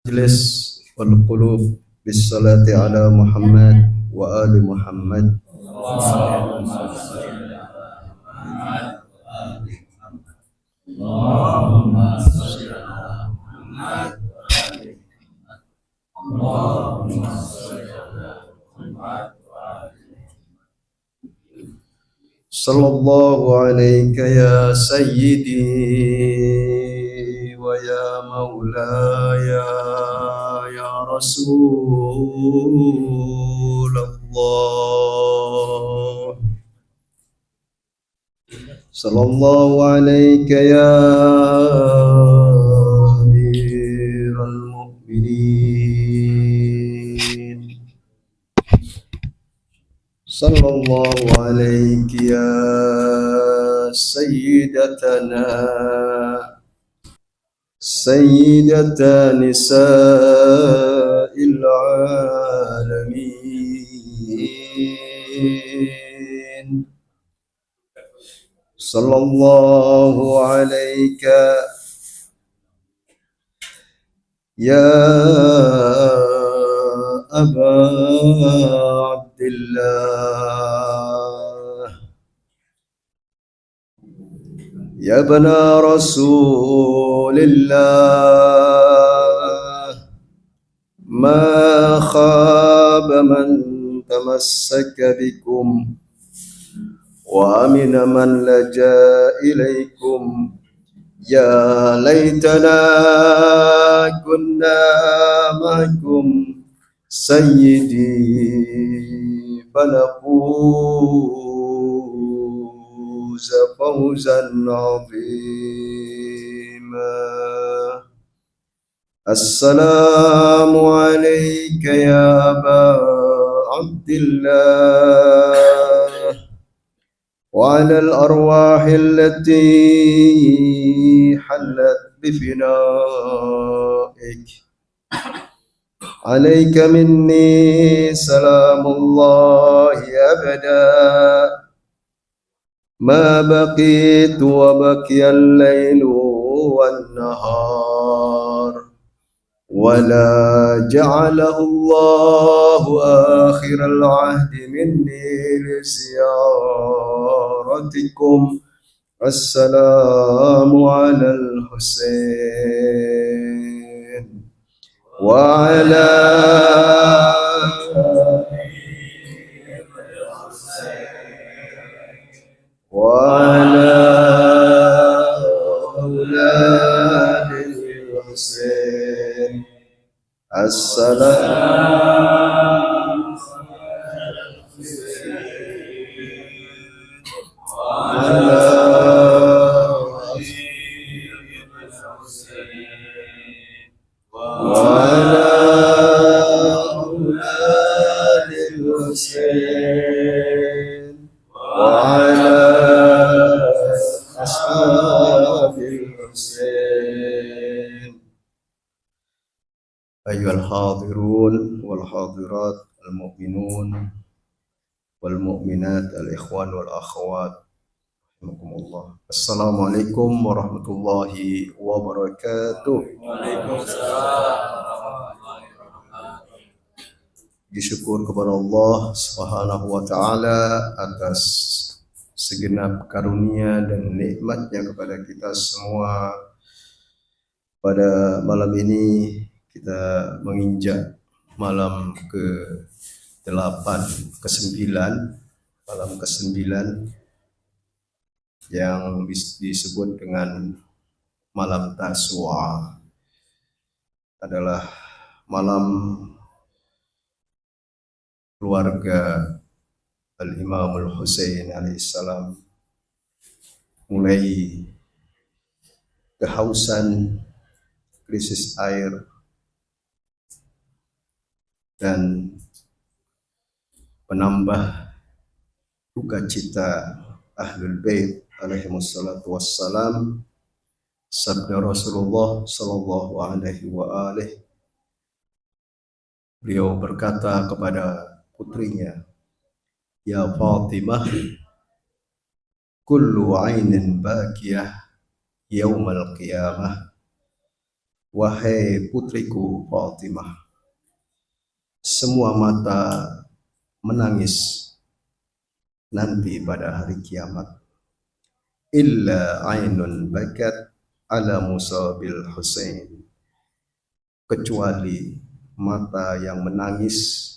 Majlis wal qulub bis salati ala Muhammad wa ali Muhammad. Sallallahu alayka ya sayyidi wa ya maulaya ya Rasulullah. Sallallahu alayka ya Amirul Mu'minin. Sallallahu alayki ya sayyidatana sayyidata nisa'il alamin. Sallallahu alayka ya Aba Abdillah ya bana Rasulillah ma khaba man tamassaka bikum wa amina man laja ilaikum. Ya laitana kunna ma'akum sayyidi fanafuza fawzan azima. Assalamu alayka ya Aba Abdillah wa ala al-arwah allati halat bifinaik. Alayka minni salamullahi abada ma baqitu wa baqiya al-laylu wan-nahar ولا جعله الله آخر العهد مني لزيارتكم. السلام على الحسين وعلى أولاد الحسين. السلام على وعلى أولاد الحسين وعلى أصحاب الحسين. أيها الحاضرون والحاضرات المؤمنون والمؤمنات الإخوان والأخوات رحمكم الله. السلام عليكم ورحمة الله وبركاته. Disyukur kepada Allah Subhanahu wa taala atas segenap karunia dan nikmatnya kepada kita semua. Pada malam ini kita menginjak malam ke-8, ke-9, malam ke-9 yang disebut dengan malam Taswa. Adalah malam keluarga Al-Imam Al-Husain alaihissalam mulai kehausan, krisis air, dan penambah duka cita Ahlul Bait alaihimussalatu wassalam. Sabda Rasulullah sallallahu alaihi wa alihi, beliau berkata kepada putrinya, ya Fatimah, kullu ainin bakiyah yaumal qiyamah Wahai putriku Fatimah, semua mata menangis nanti pada hari kiamat. Illa ainun bakat ala Musa bil Husain, kecuali mata yang menangis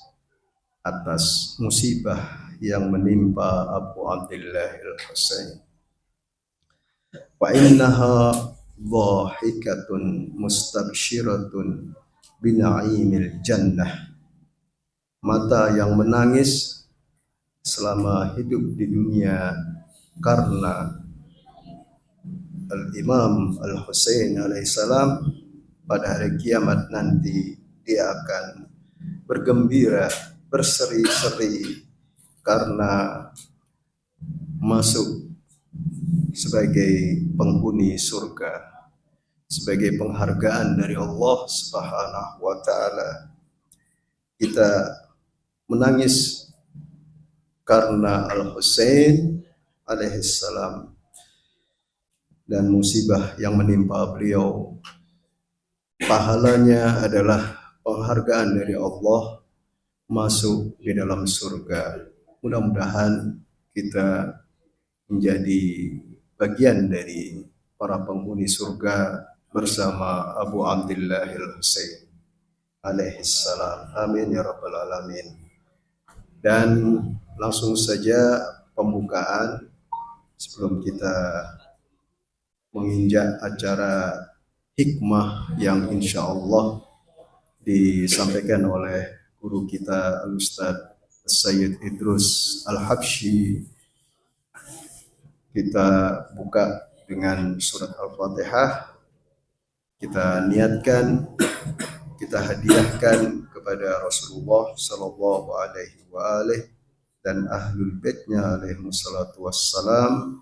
atas musibah yang menimpa Abu Abdullah al-Husain. Wa innaha dhahikatun mustabsyiratun bina'imil jannah. Mata yang menangis selama hidup di dunia karena Al-Imam Al-Husain alaihissalam, pada hari kiamat nanti dia akan bergembira, berseri-seri karena masuk sebagai penghuni surga, sebagai penghargaan dari Allah Subhanahu wa taala. Kita menangis karena Al-Husain alaihissalam dan musibah yang menimpa beliau. Pahalanya adalah penghargaan dari Allah, masuk di dalam surga. Mudah-mudahan kita menjadi bagian dari para penghuni surga bersama Abu Abdullah al-Husain alaihissalam. Amin ya rabbal alamin. Dan langsung saja pembukaan sebelum kita menginjak acara hikmah yang insya Allah disampaikan oleh guru kita Al-Ustaz Sayyid Idrus Al-Habsyi. Kita buka dengan surat Al-Fatihah. Kita niatkan, kita hadiahkan kepada Rasulullah Sallallahu Alaihi Wasallam dan ahlul baitnya alaihi wassalatu wassalam,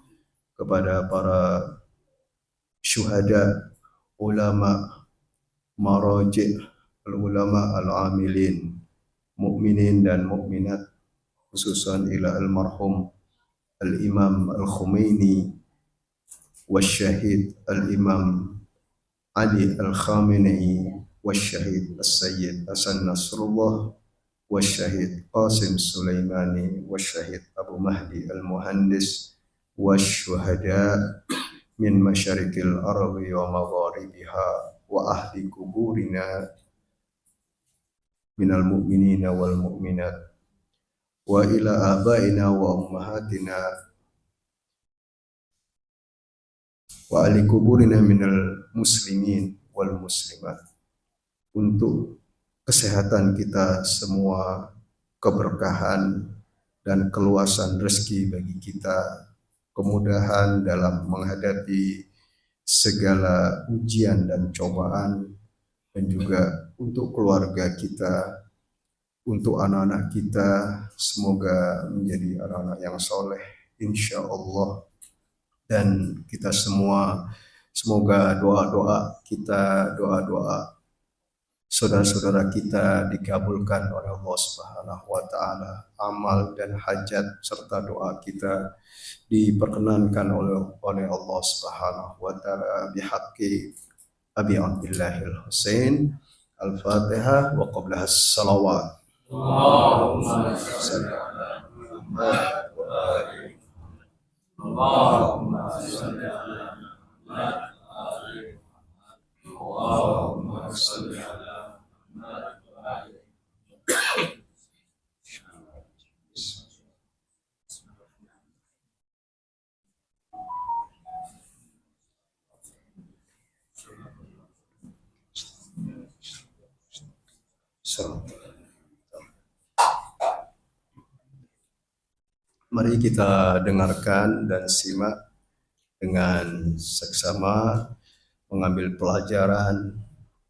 kepada para syuhada, ulama, maraji', ulama al-amilin, mukminin dan mukminat, khususan ila al-marhum al-imam al-Khumaini wasyahid al-imam Ali al-Khamenei wasyahid as-sayyid Hasan Nasrullah wasyahid Qasim Sulaimani wasyahid Abu Mahdi al-Muhandis wasyuhada min masyarikil ardi wa magharibiha wa ahli kuburina minal mu'minina wal mu'minat wa ila abaina wa ummahatina wa ahli kuburina minal muslimin wal muslimat. Untuk kesehatan kita semua, keberkahan dan keluasan rezeki bagi kita, kemudahan dalam menghadapi segala ujian dan cobaan, dan juga untuk keluarga kita, untuk anak-anak kita, semoga menjadi anak-anak yang soleh insya Allah. Dan kita semua, semoga doa-doa kita, doa-doa saudara-saudara kita dikabulkan oleh Allah Subhanahu wa taala. Amal dan hajat serta doa kita diperkenankan oleh Allah Subhanahu wa taala bihaqqi Abi Abdullah al-Husain. Al-Fatihah wa qablaha as-salawat. Allahumma shalli ala Muhammad wa ali Allahumma shalli ala Muhammad wa ali Allahumma shalli ala Muhammad wa ali. Mari kita dengarkan dan simak dengan seksama, mengambil pelajaran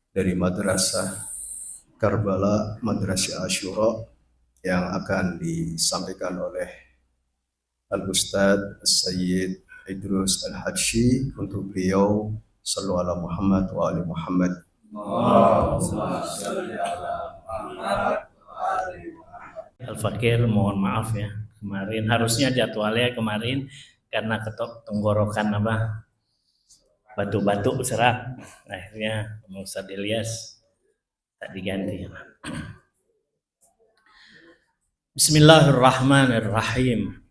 dari Madrasah Karbala, Madrasah Asyura, yang akan disampaikan oleh Al-Ustaz Sayyid Idrus Al-Habsyi. Untuk beliau, sallu ala Muhammad wa ali Muhammad. Allahumma shalli ala Muhammad wa ali Muhammad. Al-Fakir, mohon maaf ya, kemarin harusnya jadwalnya kemarin karena ketok tenggorokan batuk-batuk serak. Akhirnya Ustaz Ilyas tak diganti. Bismillahirrahmanirrahim.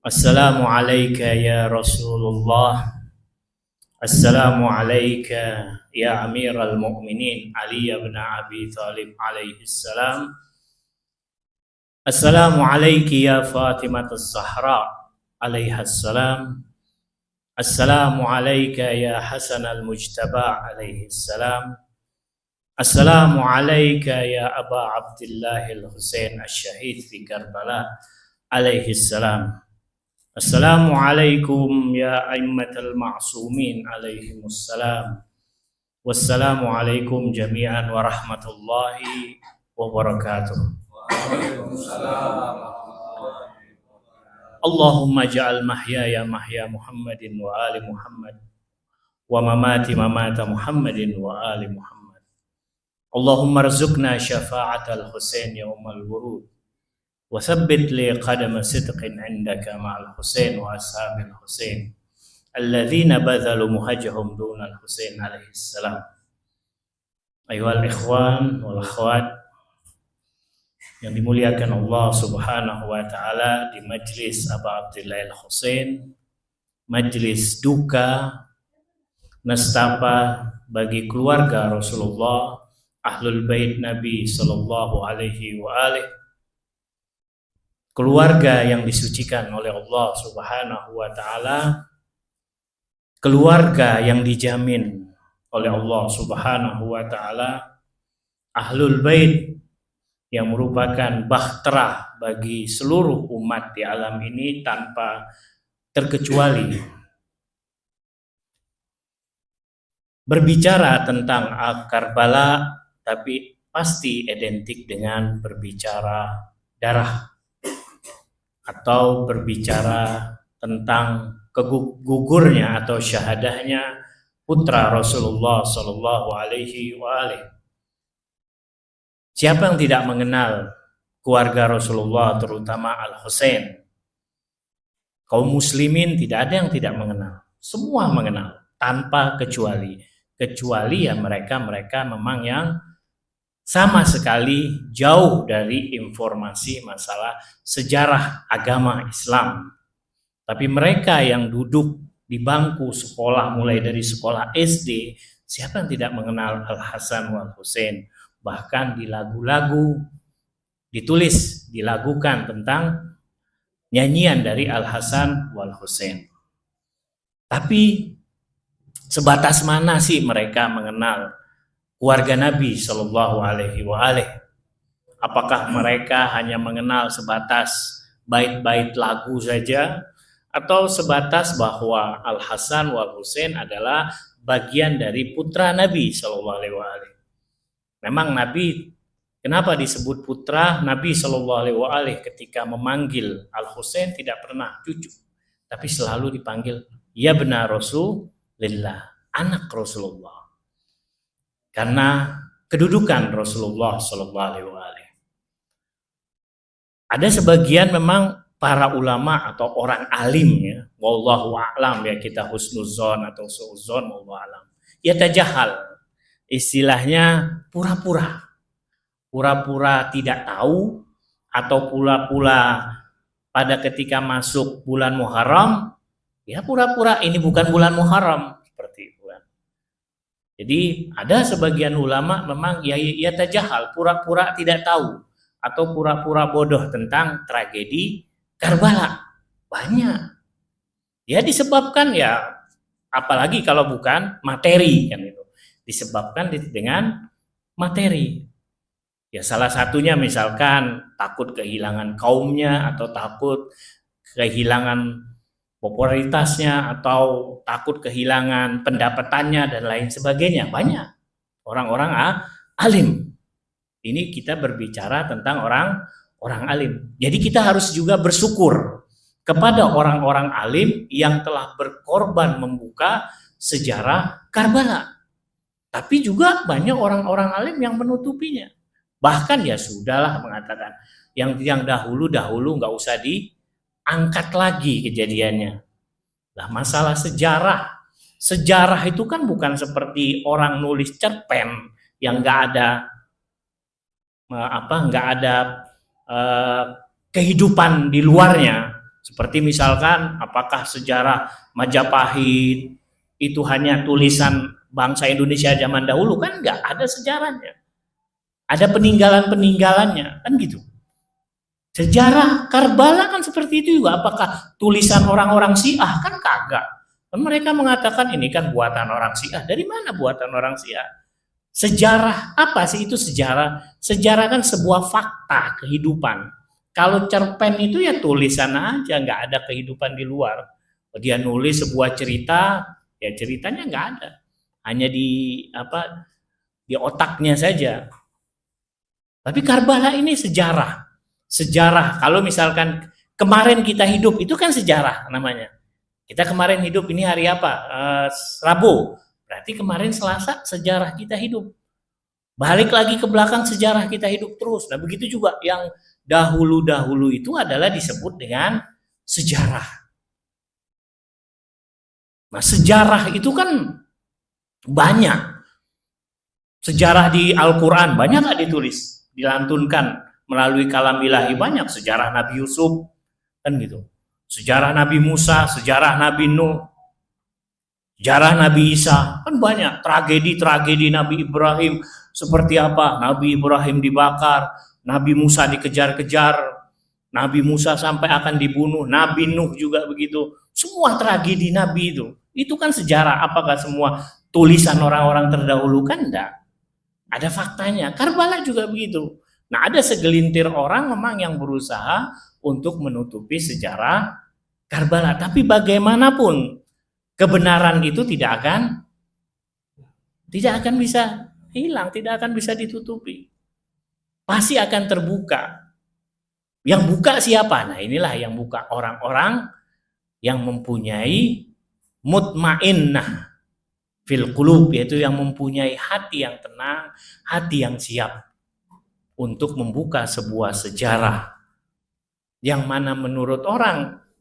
Assalamu alayka ya Rasulullah. Assalamu alayka ya Amiral Mu'minin Ali bin Abi Thalib alaihi salam. Assalamu alayki ya Fatimah Az-Zahra alaiha salam. Assalamu alayka ya Hasan al-Mujtaba alaihi salam. Assalamu alayka ya Aba Abdullah al-Husain al-Syahid fi Karbala alaihi salam. Assalamu alaikum ya a'immatal ma'sumin alaihimussalam. Wassalamu alaikum jami'an wa rahmatullahi wa barakatuh. Allahumma ja'al mahyaya mahya Muhammadin wa ali Muhammad wa mamati mamata Muhammadin wa ali Muhammad. Allahumma rzuqna syafa'atal Husain yawmal wurud wa thabbit li qadama sidqin 'indaka ma'al Husain wa ashabil Husain alladzina badhalu muhajjahum dunal Husain alaihi salam. Ayyuhal ikhwan wal akhwat yang dimuliakan Allah Subhanahu wa taala, di majlis Aba Abdillah al-Husain, majlis duka nestapa bagi keluarga Rasulullah, Ahlul Bait Nabi sallallahu alaihi wa alihi, keluarga yang disucikan oleh Allah Subhanahu wa taala, keluarga yang dijamin oleh Allah Subhanahu wa taala, Ahlul Bait yang merupakan bahtera bagi seluruh umat di alam ini tanpa terkecuali. Berbicara tentang Karbala tapi pasti identik dengan berbicara darah, atau berbicara tentang kegugurnya atau syahadahnya putra Rasulullah sallallahu alaihi wa alihi. Siapa yang tidak mengenal keluarga Rasulullah, terutama Al-Husain? Kaum muslimin tidak ada yang tidak mengenal. Semua mengenal tanpa kecuali. Kecuali ya mereka memang yang sama sekali jauh dari informasi masalah sejarah agama Islam. Tapi mereka yang duduk di bangku sekolah, mulai dari sekolah SD, siapa yang tidak mengenal Al-Hasan wal Husain? Bahkan di lagu-lagu ditulis, dilagukan tentang nyanyian dari Al-Hasan wal Husain. Tapi sebatas mana sih mereka mengenal keluarga Nabi Shallallahu Alaihi Wasallam? Apakah mereka hanya mengenal sebatas bait-bait lagu saja, atau sebatas bahwa Al-Hasan wal Husain adalah bagian dari putra Nabi Shallallahu Alaihi Wasallam? Memang Nabi, kenapa disebut putra Nabi Shallallahu Alaihi Wasallam? Ketika memanggil Al-Husain tidak pernah cucu, tapi selalu dipanggil ya benar Rasulullah, anak Rasulullah. Karena kedudukan Rasulullah Shallallahu Alaihi Wasallam. Ada sebagian memang para ulama atau orang alim ya, wallahu a'lam ya, kita husnuzon atau suuzon, wallahu a'lam. Ya tajahal. Istilahnya pura-pura tidak tahu, atau pura-pura pada ketika masuk bulan Muharram ya pura-pura ini bukan bulan Muharram, seperti itu kan. Jadi ada sebagian ulama memang ya tajahal, pura-pura tidak tahu atau pura-pura bodoh tentang tragedi Karbala. Banyak ya, disebabkan ya, apalagi kalau bukan materi kan itu, disebabkan dengan materi. Ya salah satunya misalkan takut kehilangan kaumnya, atau takut kehilangan popularitasnya, atau takut kehilangan pendapatannya dan lain sebagainya. Banyak orang-orang alim. Ini kita berbicara tentang orang alim. Jadi kita harus juga bersyukur kepada orang-orang alim yang telah berkorban membuka sejarah Karbala. Tapi juga banyak orang-orang alim yang menutupinya. Bahkan ya sudahlah mengatakan yang dahulu nggak usah diangkat lagi kejadiannya. Lah masalah sejarah itu kan bukan seperti orang nulis cerpen yang nggak ada kehidupan di luarnya. Seperti misalkan apakah sejarah Majapahit itu hanya tulisan bangsa Indonesia zaman dahulu, kan nggak ada sejarahnya. Ada peninggalan-peninggalannya, kan gitu. Sejarah Karbala kan seperti itu juga. Apakah tulisan orang-orang Syiah? Kan kagak. Kan mereka mengatakan ini kan buatan orang Syiah. Dari mana buatan orang Syiah? Sejarah apa sih itu sejarah? Sejarah kan sebuah fakta kehidupan. Kalau cerpen itu ya tulisan aja, nggak ada kehidupan di luar. Dia nulis sebuah cerita, ya ceritanya nggak ada, hanya di otaknya saja. Tapi Karbala ini sejarah. Kalau misalkan kemarin kita hidup, itu kan sejarah namanya. Kita kemarin hidup, ini hari apa? Rabu. Berarti kemarin Selasa sejarah kita hidup. Balik lagi ke belakang sejarah kita hidup terus. Nah begitu juga yang dahulu-dahulu itu adalah disebut dengan sejarah. Nah sejarah itu kan banyak. Sejarah di Al-Quran banyak gak ditulis, dilantunkan melalui kalam ilahi, banyak. Sejarah Nabi Yusuf, kan gitu. Sejarah Nabi Musa, sejarah Nabi Nuh, sejarah Nabi Isa, kan banyak. Tragedi-tragedi Nabi Ibrahim, seperti apa? Nabi Ibrahim dibakar, Nabi Musa dikejar-kejar, Nabi Musa sampai akan dibunuh, Nabi Nuh juga begitu. Semua tragedi Nabi itu kan sejarah. Apakah semua tulisan orang-orang terdahulu? Kan enggak. Ada faktanya. Karbala juga begitu. Nah, ada segelintir orang memang yang berusaha untuk menutupi sejarah Karbala. Tapi bagaimanapun kebenaran itu tidak akan bisa hilang, tidak akan bisa ditutupi. Pasti akan terbuka. Yang buka siapa? Nah, inilah yang buka orang-orang yang mempunyai mutmainnah fil qulub, yaitu yang mempunyai hati yang tenang, hati yang siap untuk membuka sebuah sejarah yang mana menurut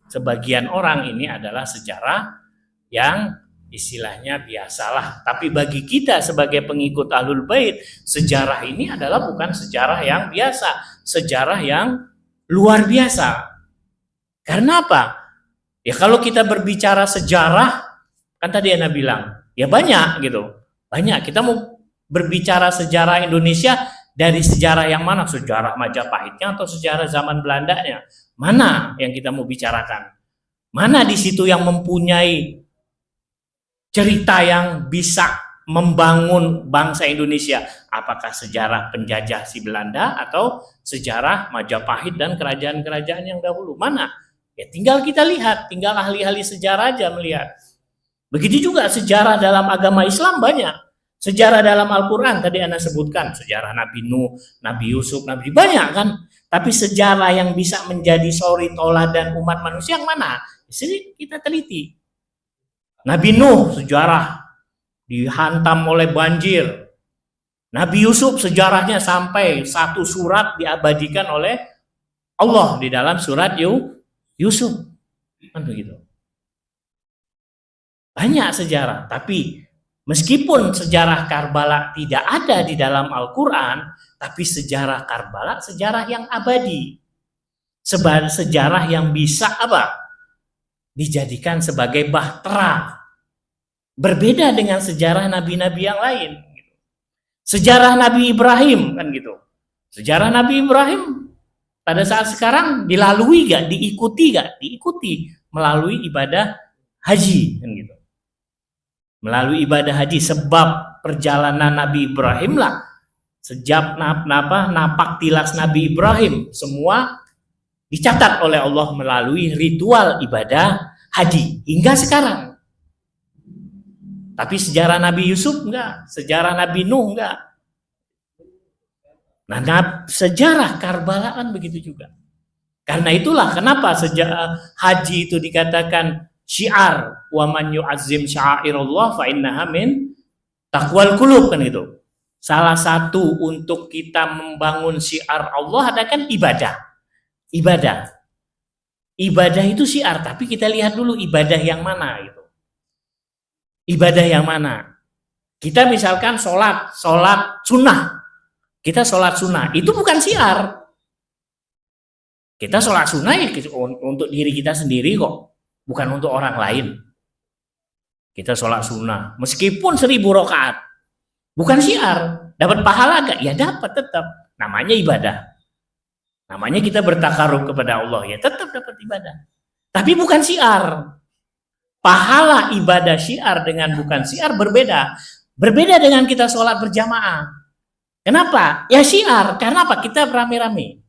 sebagian orang ini adalah sejarah yang istilahnya biasalah. Tapi bagi kita sebagai pengikut Ahlul Bait, sejarah ini adalah bukan sejarah yang biasa, sejarah yang luar biasa. Karena apa? Ya kalau kita berbicara sejarah, kan tadi Ana bilang, ya banyak gitu. Banyak. Kita mau berbicara sejarah Indonesia dari sejarah yang mana? Sejarah Majapahitnya atau sejarah zaman Belandanya? Mana yang kita mau bicarakan? Mana di situ yang mempunyai cerita yang bisa membangun bangsa Indonesia? Apakah sejarah penjajah si Belanda atau sejarah Majapahit dan kerajaan-kerajaan yang dahulu? Mana? Ya tinggal kita lihat, tinggal ahli-ahli sejarah aja melihat. Begitu juga sejarah dalam agama Islam banyak. Sejarah dalam Al-Quran tadi Anda sebutkan, sejarah Nabi Nuh, Nabi Yusuf, Nabi banyak kan. Tapi sejarah yang bisa menjadi suri toladan umat manusia yang mana? Di sini kita teliti. Nabi Nuh sejarah dihantam oleh banjir. Nabi Yusuf sejarahnya sampai satu surat diabadikan oleh Allah di dalam surat Yusuf. Kan begitu. Banyak sejarah, tapi meskipun sejarah Karbala tidak ada di dalam Al-Quran, tapi sejarah Karbala sejarah yang abadi. Sejarah yang bisa dijadikan sebagai bahtera. Berbeda dengan sejarah nabi-nabi yang lain. Sejarah Nabi Ibrahim kan gitu. Sejarah Nabi Ibrahim pada saat sekarang dilalui gak? Diikuti gak? Diikuti melalui ibadah haji kan gitu. Melalui ibadah haji, sebab perjalanan Nabi Ibrahim lah sejak napak tilas Nabi Ibrahim semua dicatat oleh Allah melalui ritual ibadah haji hingga sekarang. Tapi sejarah Nabi Yusuf enggak, sejarah Nabi Nuh enggak. Nah, sejarah Karbala kan begitu juga. Karena itulah kenapa haji itu dikatakan syiar, wa man yu'azzim sya'airallah fa innaha min taqwal qulub kan itu. Salah satu untuk kita membangun syiar Allah adalah kan ibadah. Ibadah. Ibadah itu syiar, tapi kita lihat dulu ibadah yang mana gitu. Ibadah yang mana? Kita misalkan sholat sunnah. Kita sholat sunnah, itu bukan syiar. Kita sholat sunnah ya untuk diri kita sendiri kok, bukan untuk orang lain. Kita sholat sunnah, meskipun 1000 rakaat, bukan syiar. Dapat pahala gak? Ya dapat tetap. Namanya ibadah. Namanya kita bertakarub kepada Allah, ya tetap dapat ibadah. Tapi bukan syiar. Pahala ibadah syiar dengan bukan syiar berbeda. Berbeda dengan kita sholat berjamaah. Kenapa? Ya syiar. Karena apa? Kita rame-rame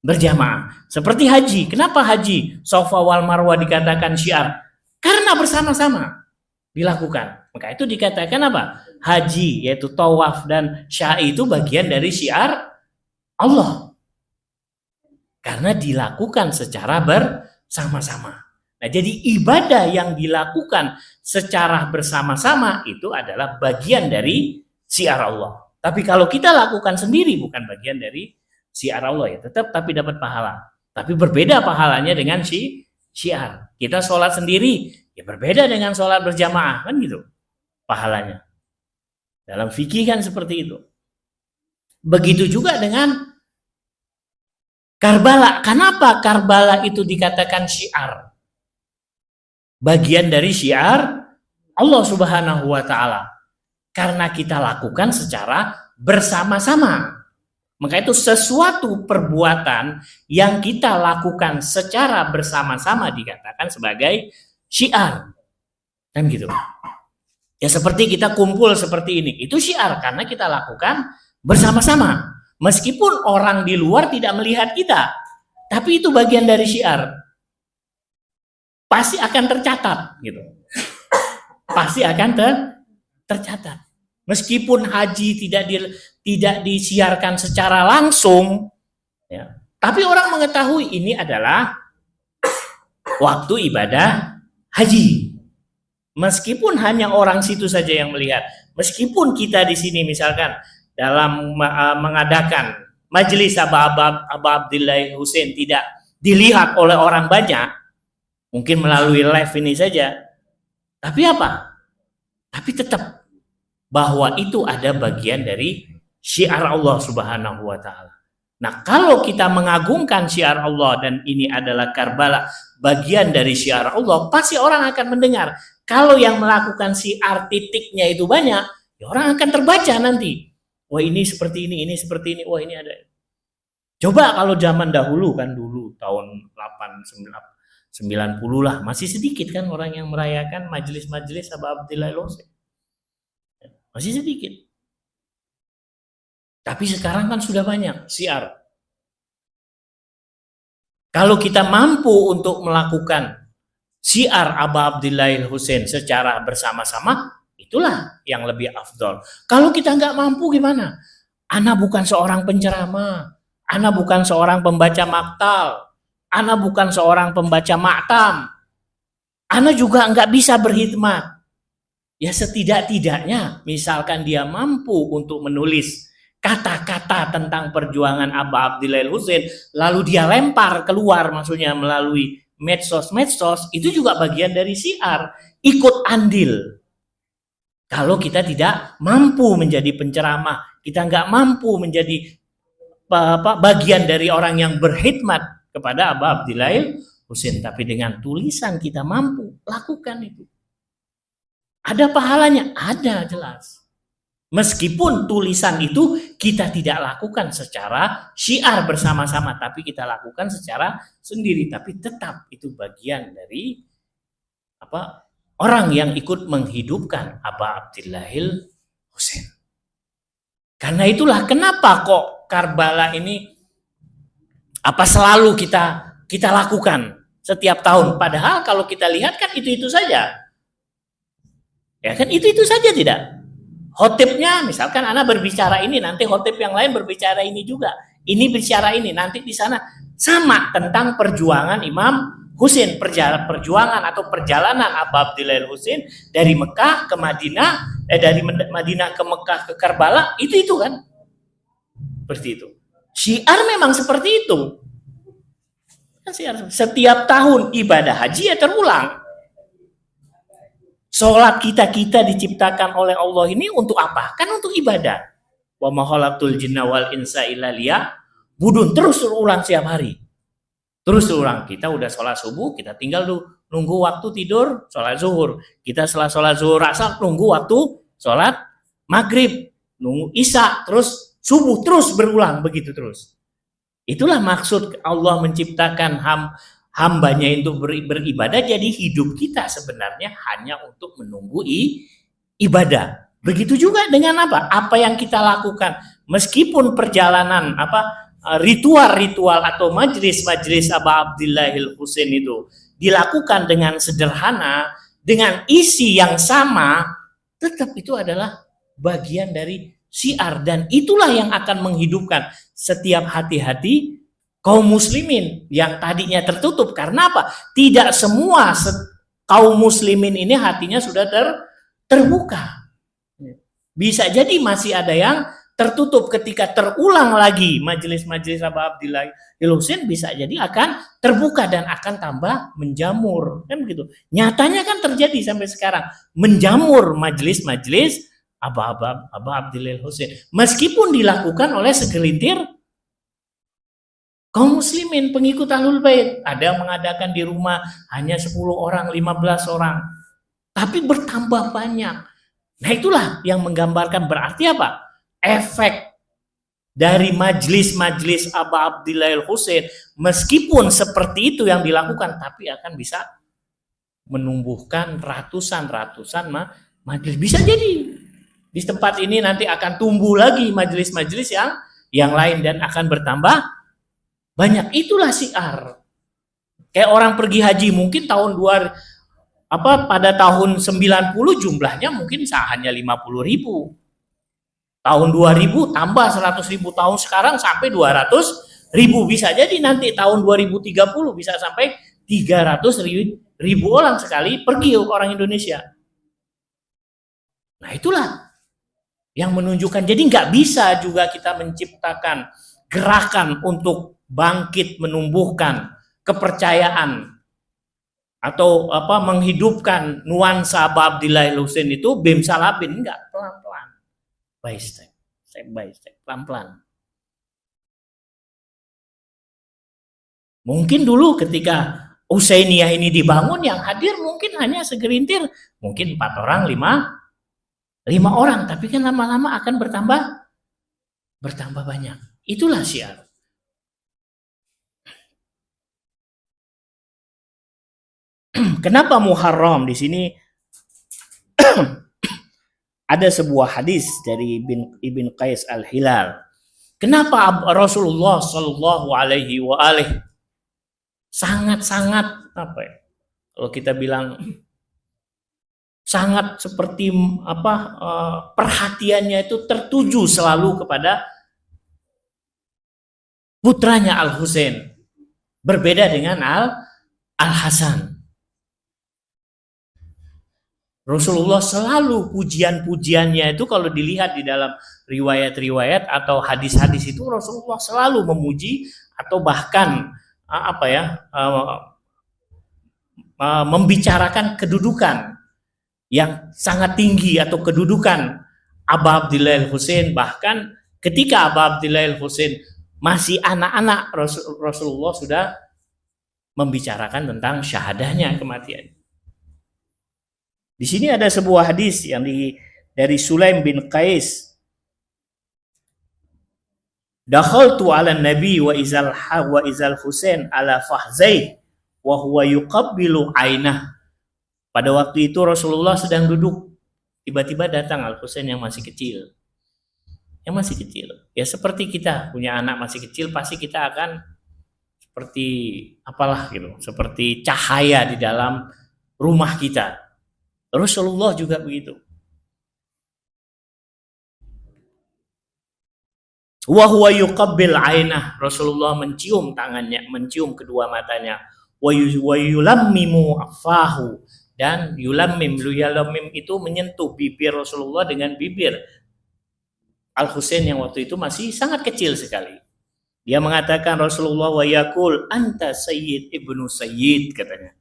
berjamaah. Seperti haji. Kenapa haji Safa wal Marwah dikatakan syiar? Karena bersama-sama dilakukan. Maka itu dikatakan apa? Haji, yaitu tawaf dan sya'i itu bagian dari syiar Allah. Karena dilakukan secara bersama-sama. Nah, jadi ibadah yang dilakukan secara bersama-sama itu adalah bagian dari syiar Allah. Tapi kalau kita lakukan sendiri bukan bagian dari syiar Allah, ya tetap tapi dapat pahala. Tapi berbeda pahalanya dengan syiar. Kita sholat sendiri ya berbeda dengan sholat berjamaah, kan gitu pahalanya. Dalam fikih kan seperti itu. Begitu juga dengan Karbala. Kenapa Karbala itu dikatakan syiar? Bagian dari syiar Allah Subhanahu wa Ta'ala. Karena kita lakukan secara bersama-sama. Maka itu sesuatu perbuatan yang kita lakukan secara bersama-sama dikatakan sebagai syiar. Kan gitu. Ya seperti kita kumpul seperti ini. Itu syiar karena kita lakukan bersama-sama. Meskipun orang di luar tidak melihat kita, tapi itu bagian dari syiar. Pasti akan tercatat, gitu. Pasti akan tercatat. Meskipun haji tidak disiarkan secara langsung, ya, tapi orang mengetahui ini adalah waktu ibadah haji. Meskipun hanya orang situ saja yang melihat, meskipun kita di sini misalkan dalam mengadakan majelis Aba Abdillah Husain tidak dilihat oleh orang banyak, mungkin melalui live ini saja, tapi apa? Tapi tetap bahwa itu ada bagian dari syiar Allah Subhanahu wa Ta'ala. Nah, kalau kita mengagungkan syiar Allah dan ini adalah Karbala, bagian dari syiar Allah, pasti orang akan mendengar. Kalau yang melakukan syiar titiknya itu banyak, ya orang akan terbaca nanti. Wah ini seperti ini seperti ini, wah ini ada. Coba kalau zaman dahulu kan dulu tahun 90 lah, masih sedikit kan orang yang merayakan majelis-majelis Aba Abdillah Husain. Masih sedikit. Tapi sekarang kan sudah banyak syiar. Kalau kita mampu untuk melakukan syiar Aba Abdillah Husain secara bersama-sama, itulah yang lebih afdol. Kalau kita nggak mampu gimana? Ana bukan seorang penceramah, ana bukan seorang pembaca maktal, ana bukan seorang pembaca maktam, ana juga nggak bisa berkhidmat. Ya setidak-tidaknya, misalkan dia mampu untuk menulis kata-kata tentang perjuangan Aba Abdillah Husain, lalu dia lempar keluar, maksudnya melalui medsos, itu juga bagian dari syiar. Ikut andil. Kalau kita tidak mampu menjadi penceramah, kita nggak mampu menjadi bagian dari orang yang berkhidmat kepada Aba Abdillah Husain, tapi dengan tulisan kita mampu lakukan itu. Ada pahalanya, ada jelas. Meskipun tulisan itu kita tidak lakukan secara syiar bersama-sama, tapi kita lakukan secara sendiri, tapi tetap itu bagian dari orang yang ikut menghidupkan Aba Abdillah Husain. Karena itulah kenapa kok Karbala ini selalu kita lakukan setiap tahun. Padahal kalau kita lihat kan itu saja. Ya kan itu saja tidak. Khotibnya misalkan Ana berbicara ini, nanti khotib yang lain berbicara ini juga. Ini bicara ini, nanti di sana sama tentang perjuangan Imam Husain, perjuangan atau perjalanan Aba Abdillah Husain dari Mekah ke Madinah, dari Madinah ke Mekah ke Karbala, itu kan. Seperti itu. Syiar memang seperti itu. Setiap tahun ibadah haji ya terulang. Sholat kita diciptakan oleh Allah ini untuk apa? Kan untuk ibadah. Wa ma khalaqtul jinna wal insa illa liya'budun. Terus terulang setiap hari. Terus terulang. Kita udah sholat subuh, kita tinggal nunggu waktu tidur, sholat zuhur. Kita setelah sholat zuhur asar, nunggu waktu sholat maghrib, nunggu isya, terus subuh, terus berulang begitu terus. Itulah maksud Allah menciptakan hambanya untuk beribadah. Jadi hidup kita sebenarnya hanya untuk menunggu ibadah. Begitu juga dengan apa? Apa yang kita lakukan. Meskipun perjalanan ritual-ritual atau majlis-majlis Aba Abdillahil Husain itu dilakukan dengan sederhana, dengan isi yang sama, tetap itu adalah bagian dari syiar, dan itulah yang akan menghidupkan setiap hati-hati kaum muslimin yang tadinya tertutup. Karena apa? Tidak semua kaum muslimin ini hatinya sudah terbuka. Bisa jadi masih ada yang tertutup. Ketika terulang lagi majelis-majelis Aba Abdillah Husain, bisa jadi akan terbuka dan akan tambah menjamur. Kan begitu. Nyatanya kan terjadi sampai sekarang. Menjamur majelis-majelis Aba Abdillah Husain. Meskipun dilakukan oleh segelintir kaum muslimin, pengikut Ahlul Bait. Ada yang mengadakan di rumah hanya 10 orang, 15 orang. Tapi bertambah banyak. Nah itulah yang menggambarkan berarti apa? Efek dari majlis-majlis Aba Abdillah Husain, meskipun seperti itu yang dilakukan, tapi akan bisa menumbuhkan ratusan majlis. Bisa jadi di tempat ini nanti akan tumbuh lagi majelis-majelis yang lain dan akan bertambah banyak. Itulah syiar. Kayak orang pergi haji mungkin pada tahun 90 jumlahnya mungkin hanya 50.000. Tahun 2000 tambah 100.000, tahun sekarang sampai 200.000. Bisa jadi nanti tahun 2030 bisa sampai 300.000 orang sekali pergi orang Indonesia. Nah itulah yang menunjukkan, jadi nggak bisa juga kita menciptakan gerakan untuk bangkit menumbuhkan kepercayaan atau menghidupkan nuansa Aba Abdillah Husain itu bim salabin, enggak, pelan-pelan, step by step, pelan-pelan. Mungkin dulu ketika Husainiyah ini dibangun, yang hadir mungkin hanya segelintir, mungkin 4 orang, 5 orang, tapi kan lama-lama akan bertambah banyak. Itulah syiar. Kenapa Muharram? Di sini ada sebuah hadis dari Ibn Qais Al-Hilal. Kenapa Rasulullah Shallallahu Alaihi Wasallam sangat-sangat kalau kita bilang sangat seperti perhatiannya itu tertuju selalu kepada putranya Al-Husain, berbeda dengan Al-Hasan. Rasulullah selalu pujian-pujiannya itu kalau dilihat di dalam riwayat-riwayat atau hadis-hadis itu, Rasulullah selalu memuji atau bahkan membicarakan kedudukan yang sangat tinggi atau kedudukan Aba Abdillah Husain. Bahkan ketika Aba Abdillah Husain masih anak-anak, Rasulullah sudah membicarakan tentang syahadahnya, kematian. Di sini ada sebuah hadis yang dari Sulaim bin Qais. Dakhaltu 'ala Nabi wa izal Husain ala fahzai wa huwa yuqabbilu ainah. Pada waktu itu Rasulullah sedang duduk, tiba-tiba datang Al-Husain yang masih kecil. Ya seperti kita punya anak masih kecil, pasti kita akan seperti seperti cahaya di dalam rumah kita. Rasulullah juga begitu. Wa huwa yuqabbil ainah. Rasulullah mencium tangannya, mencium kedua matanya. Wa yulammimu afahu. Dan yulammim itu menyentuh bibir Rasulullah dengan bibir Al-Husain yang waktu itu masih sangat kecil sekali. Dia mengatakan Rasulullah wa yaqul anta sayyid ibnu sayyid, katanya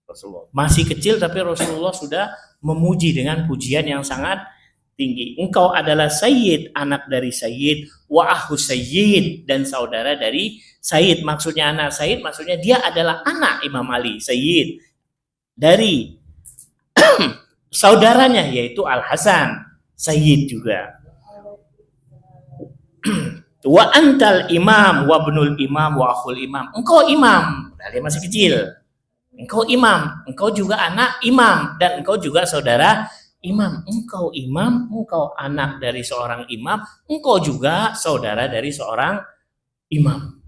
Rasulullah. Masih kecil tapi Rasulullah sudah memuji dengan pujian yang sangat tinggi. Engkau adalah sayyid, anak dari sayyid, wa akhu sayyid, dan saudara dari sayyid. Maksudnya anak sayyid, maksudnya dia adalah anak Imam Ali, sayyid, dari saudaranya yaitu Al Hasan, sayyid juga. Wa antal imam wa ibnul imam wa akhul imam. Engkau imam, dia masih kecil. Engkau imam, engkau juga anak imam, dan engkau juga saudara imam. Engkau imam, engkau anak dari seorang imam, engkau juga saudara dari seorang imam.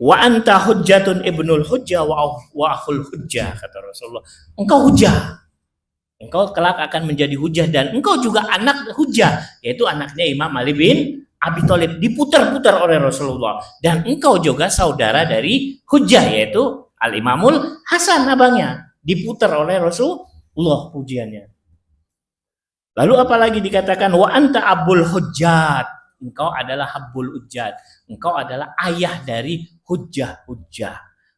Wa anta hujjatun ibnul hujjah wa akhul hujjah, kata Rasulullah. Engkau hujjah, engkau kelak akan menjadi hujjah, dan engkau juga anak hujjah, yaitu anaknya Imam Ali bin Abi Thalib, diputar-putar oleh Rasulullah. Dan engkau juga saudara dari hujjah, yaitu Al-Imamul Hasan, abangnya, diputar oleh Rasulullah pujiannya. Lalu apalagi dikatakan wa anta abul hujjat, engkau adalah abul hujjat, engkau adalah ayah dari hujjah-hujjah.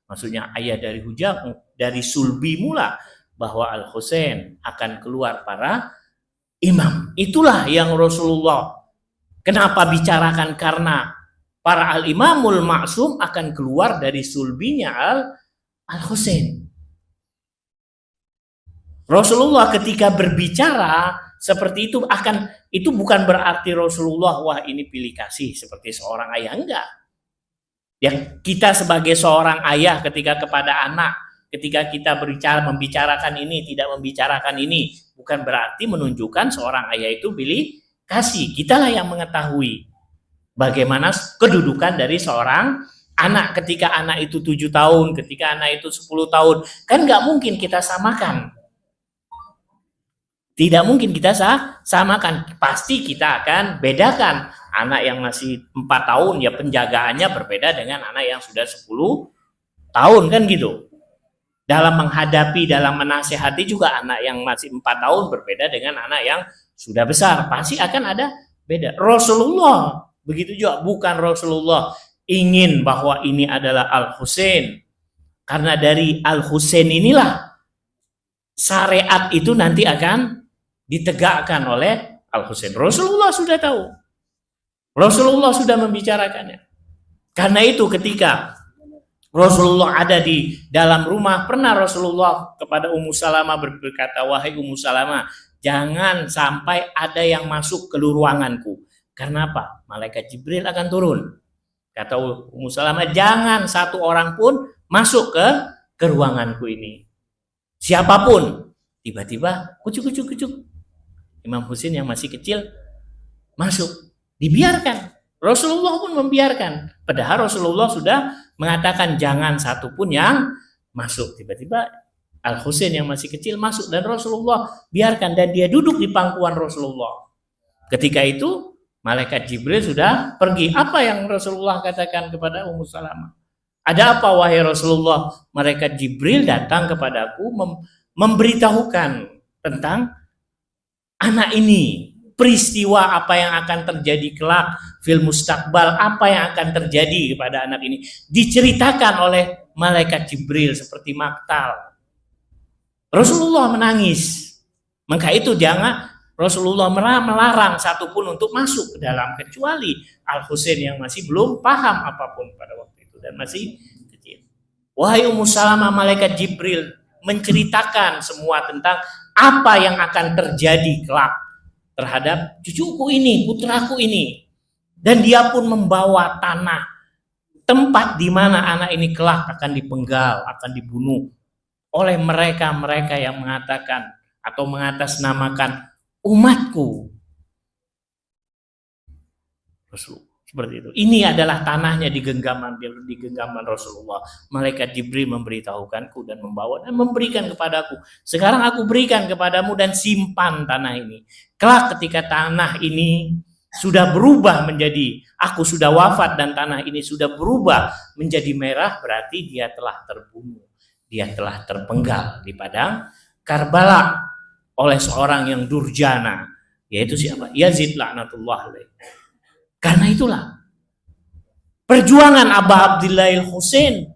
Maksudnya ayah dari hujjah, dari sulbi mula bahwa Al-Husain akan keluar para imam. Itulah yang Rasulullah kenapa bicarakan, karena para al-imamul maksum akan keluar dari sulbinya Al-Husain. Rasulullah ketika berbicara seperti itu bukan berarti Rasulullah wah ini pilih kasih seperti seorang ayah, enggak. Ya, kita sebagai seorang ayah ketika kepada anak, ketika kita membicarakan ini, tidak membicarakan ini, bukan berarti menunjukkan seorang ayah itu pilih kasih. Kitalah yang mengetahui bagaimana kedudukan dari seorang anak ketika anak itu 7 tahun, ketika anak itu 10 tahun. Kan nggak mungkin kita samakan. Tidak mungkin kita samakan. Pasti kita akan bedakan. Anak yang masih 4 tahun ya penjagaannya berbeda dengan anak yang sudah 10 tahun, kan gitu. Dalam menghadapi, dalam menasihati juga anak yang masih 4 tahun berbeda dengan anak yang sudah besar. Pasti akan ada beda. Rasulullah begitu juga. Bukan Rasulullah ingin bahwa ini adalah Al-Husain. Karena dari Al-Husain inilah syariat itu nanti akan ditegakkan oleh Al-Husain. Rasulullah sudah tahu. Rasulullah sudah membicarakannya. Karena itu ketika Rasulullah ada di dalam rumah, pernah Rasulullah kepada Ummu Salamah berkata, wahai Ummu Salamah, jangan sampai ada yang masuk ke ruanganku. Karena apa? Malaikat Jibril akan turun. Kata Ummu Salamah, jangan satu orang pun masuk ke ruanganku ini. Siapapun. Tiba-tiba kucuk. Imam Husain yang masih kecil masuk. Dibiarkan. Rasulullah pun membiarkan. Padahal Rasulullah sudah mengatakan jangan satu pun yang masuk. Tiba-tiba Al-Husain yang masih kecil masuk dan Rasulullah biarkan, dan dia duduk di pangkuan Rasulullah. Ketika itu malaikat Jibril sudah pergi. Apa yang Rasulullah katakan kepada Ummu Salamah? Ada apa wahai Rasulullah? Malaikat Jibril datang kepadaku memberitahukan tentang anak ini, peristiwa apa yang akan terjadi kelak fil mustaqbal, apa yang akan terjadi kepada anak ini diceritakan oleh malaikat Jibril seperti maktal. Rasulullah menangis. Maka itu jangan Rasulullah melarang satupun untuk masuk ke dalam, kecuali Al-Husain yang masih belum paham apapun pada waktu itu dan masih kecil. Wahai Ummu Salamah, malaikat Jibril menceritakan semua tentang apa yang akan terjadi kelak terhadap cucuku ini, putraku ini. Dan dia pun membawa tanah, tempat di mana anak ini kelak akan dipenggal, akan dibunuh oleh mereka yang mengatakan atau mengatasnamakan umatku. Seperti itu. Ini adalah tanahnya di genggaman Rasulullah. Malaikat Jibril memberitahukanku dan membawa dan memberikan kepadaku. Sekarang aku berikan kepadamu dan simpan tanah ini. Kelak ketika tanah ini sudah berubah menjadi, aku sudah wafat dan tanah ini sudah berubah menjadi merah, berarti dia telah terbunuh. Dia telah terpenggal di padang Karbala oleh seorang yang durjana, yaitu siapa? Yazid laknatullah alaih. Karena itulah perjuangan Aba Abdillahil Husain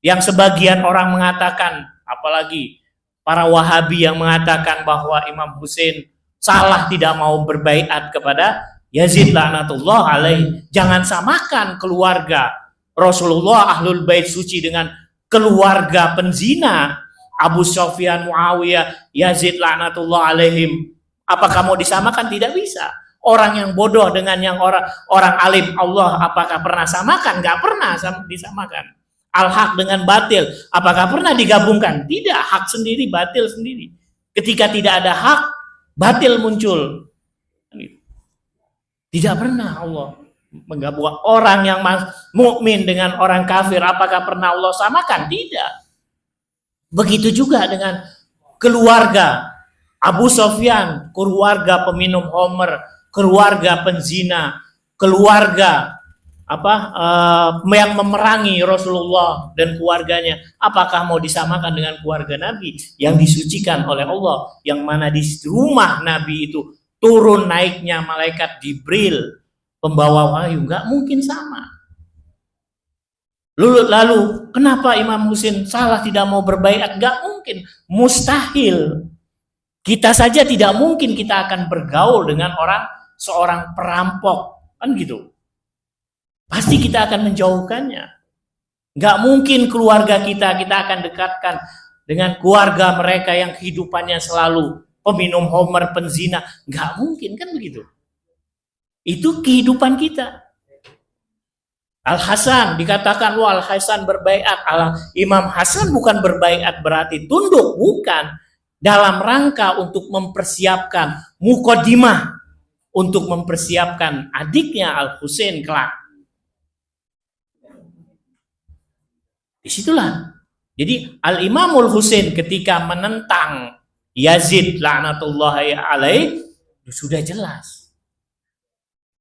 yang sebagian orang mengatakan, apalagi para Wahabi yang mengatakan bahwa Imam Husain salah tidak mau berbaiat kepada Yazid laknatullah alaih. Jangan samakan keluarga Rasulullah Ahlul Bait suci dengan keluarga penzina Abu Sufyan, Muawiyah, Yazid laknatullah alaihim. Apakah mau disamakan? Tidak bisa. Orang yang bodoh dengan yang orang alim Allah apakah pernah samakan? Nggak pernah disamakan. Al-haq dengan batil apakah pernah digabungkan? Tidak. Hak sendiri, batil sendiri. Ketika tidak ada hak, batil muncul. Tidak pernah Allah menggabungkan orang yang mukmin dengan orang kafir. Apakah pernah Allah samakan? Tidak. Begitu juga dengan keluarga Abu Sufyan, keluarga peminum homer, keluarga penzina, keluarga yang memerangi Rasulullah dan keluarganya. Apakah mau disamakan dengan keluarga Nabi yang disucikan oleh Allah, yang mana di rumah Nabi itu turun naiknya malaikat Jibril pembawa wahyu? Nggak mungkin sama. Lalu kenapa Imam Husain salah tidak mau berbaiat? Nggak mungkin, mustahil. Kita saja tidak mungkin kita akan bergaul dengan seorang perampok, kan gitu. Pasti kita akan menjauhkannya. Nggak mungkin keluarga kita akan dekatkan dengan keluarga mereka yang kehidupannya selalu peminum homer, penzina. Nggak mungkin, kan begitu. Itu kehidupan kita. Al-Hasan dikatakan, wah Al-Hasan berbaiat. Imam Hasan bukan berbaiat berarti tunduk, bukan. Dalam rangka untuk mempersiapkan muqaddimah, untuk mempersiapkan adiknya Al-Husain kelak. Disitulah. Jadi Al-Imamul Husain ketika menentang Yazid laknatullahi alaih, sudah jelas.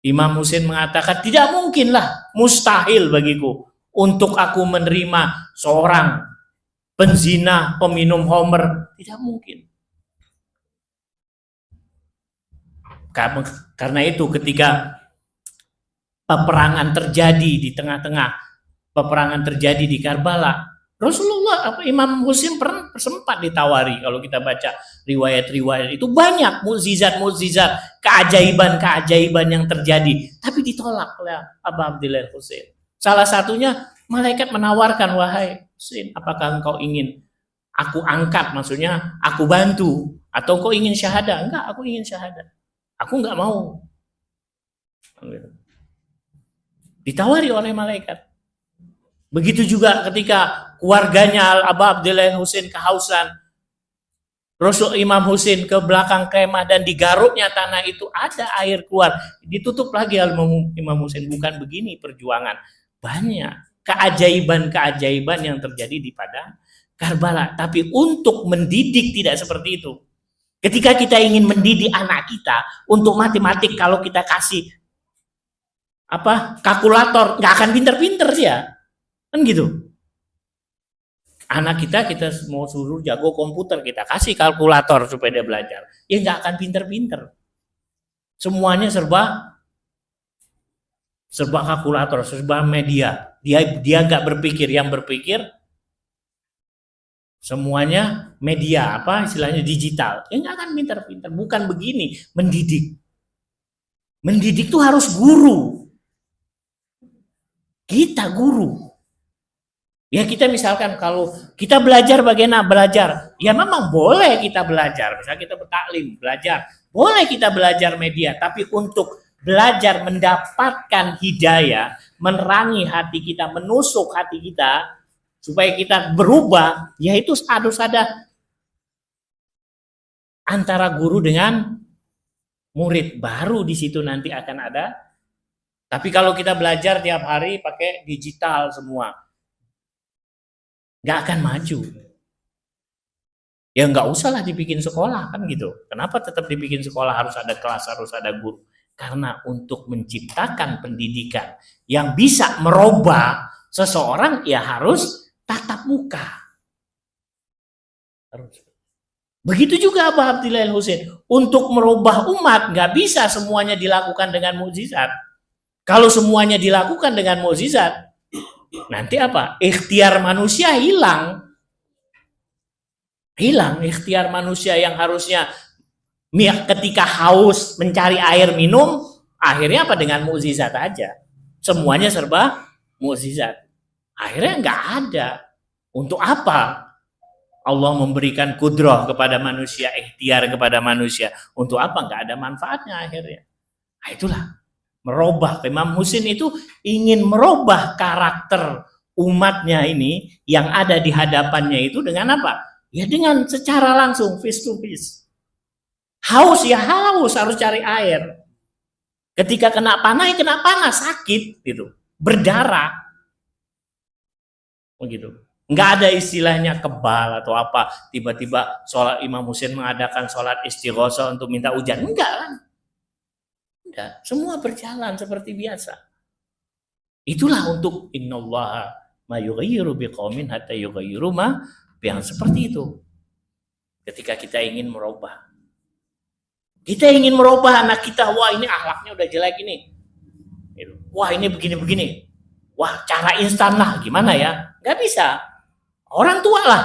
Imam Husain mengatakan, tidak mungkinlah, mustahil bagiku untuk aku menerima seorang penzina, peminum homer. Tidak mungkin. Karena itu ketika peperangan terjadi di tengah-tengah peperangan terjadi di Karbala, Rasulullah, Imam Husain pernah sempat ditawari. Kalau kita baca riwayat-riwayat itu banyak mukjizat-mukjizat, keajaiban-keajaiban yang terjadi, tapi ditolak oleh Abu Abdillah Husain. Salah satunya malaikat menawarkan, wahai Husain, apakah engkau ingin aku angkat, maksudnya aku bantu, atau engkau ingin syahadah? Enggak, aku ingin syahadah. Aku enggak mau. Ditawari oleh malaikat. Begitu juga ketika keluarganya Abu Abdillah Husain kehausan, Rasul Imam Husain ke belakang kemah dan digaruknya tanah itu ada air keluar. Ditutup lagi Imam Husain. Bukan begini perjuangan. Banyak keajaiban-keajaiban yang terjadi di padang Karbala. Tapi untuk mendidik tidak seperti itu. Ketika kita ingin mendidik anak kita untuk matematik, kalau kita kasih kalkulator, nggak akan pinter-pinter dia. Kan gitu. Anak kita mau suruh jago komputer, kita kasih kalkulator supaya dia belajar. Ya nggak akan pinter-pinter. Semuanya serba kalkulator, serba media. Dia nggak berpikir, yang berpikir semuanya media, istilahnya digital. Ya nggak akan pinter-pinter. Bukan begini mendidik. Mendidik tuh harus guru. Kita guru. Ya kita misalkan kalau kita belajar bagaimana belajar, ya memang boleh kita belajar, misalnya kita bertaklim, belajar, boleh kita belajar media, tapi untuk belajar mendapatkan hidayah, menerangi hati kita, menusuk hati kita, supaya kita berubah, ya itu harus ada antara guru dengan murid, baru di situ nanti akan ada. Tapi kalau kita belajar tiap hari pakai digital semua, nggak akan maju. Ya nggak usahlah dibikin sekolah, kan gitu. Kenapa tetap dibikin sekolah, harus ada kelas, harus ada guru? Karena untuk menciptakan pendidikan yang bisa merubah seseorang, ya harus tatap muka. Harus. Begitu juga Abu Abdillah Husain. Untuk merubah umat nggak bisa semuanya dilakukan dengan mukjizat. Kalau semuanya dilakukan dengan mukjizat, nanti apa? Ikhtiar manusia hilang. Hilang ikhtiar manusia yang harusnya ketika haus mencari air minum, akhirnya apa? Dengan mukjizat aja. Semuanya serba mukjizat. Akhirnya nggak ada. Untuk apa Allah memberikan kudrah kepada manusia, ikhtiar kepada manusia? Untuk apa? Nggak ada manfaatnya akhirnya. Nah, itulah merubah. Imam Husain itu ingin merubah karakter umatnya ini yang ada di hadapannya itu dengan apa? Ya dengan secara langsung, face to face. Haus ya haus, harus cari air. Ketika kena panah, ya kena panah, sakit gitu, berdarah, begitu. Nggak ada istilahnya kebal atau apa. Tiba-tiba sholat Imam Husain mengadakan sholat istighosah untuk minta hujan, enggak kan? Enggak, semua berjalan seperti biasa. Itulah untuk innallaha ma yughayyiru biqaumin hatta yughayyiru ma, yang seperti itu. Ketika kita ingin merubah. Kita ingin merubah anak kita, wah ini akhlaknya udah jelek ini. Wah ini begini-begini. Wah cara instan lah, gimana ya? Nggak bisa. Orang tua lah.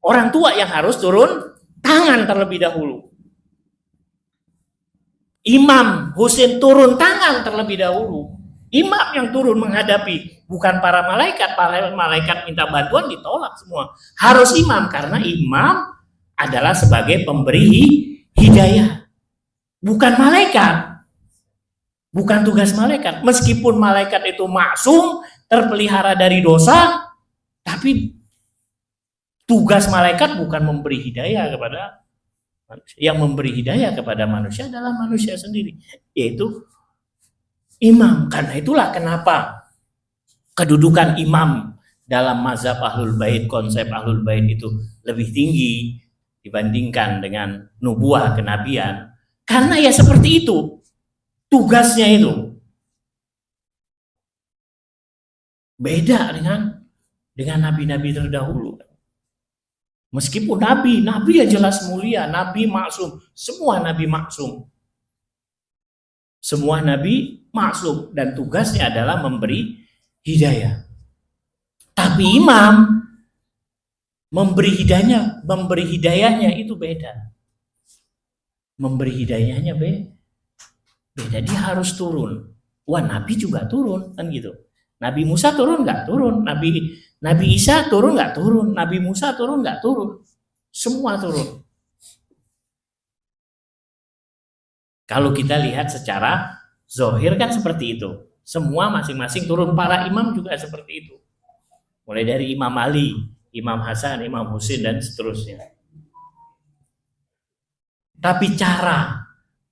Orang tua yang harus turun tangan terlebih dahulu. Imam Husain turun tangan terlebih dahulu. Imam yang turun menghadapi, bukan para malaikat minta bantuan ditolak semua. Harus imam, karena imam adalah sebagai pemberi hidayah, bukan malaikat, bukan tugas malaikat. Meskipun malaikat itu maksum, terpelihara dari dosa, tapi tugas malaikat bukan memberi hidayah kepada manusia. Yang memberi hidayah kepada manusia adalah manusia sendiri, yaitu imam. Karena itulah kenapa kedudukan imam dalam mazhab Ahlul Bait, konsep Ahlul Bait itu lebih tinggi dibandingkan dengan nubuah kenabian, karena ya seperti itu tugasnya. Itu beda dengan nabi-nabi terdahulu. Meskipun nabi ya jelas mulia, nabi maksum, semua nabi maksum, semua nabi maksum, dan tugasnya adalah memberi hidayah. Tapi imam memberi hidayahnya itu beda. Memberi hidayahnya beda. Dia harus turun. Wah, Nabi juga turun, kan gitu. Nabi Musa turun nggak turun? Nabi Isa turun nggak turun? Nabi Musa turun nggak turun? Semua turun. Kalau kita lihat secara zahir kan seperti itu. Semua masing-masing turun. Para imam juga seperti itu. Mulai dari Imam Ali, Imam Hasan, Imam Husain, dan seterusnya. Tapi cara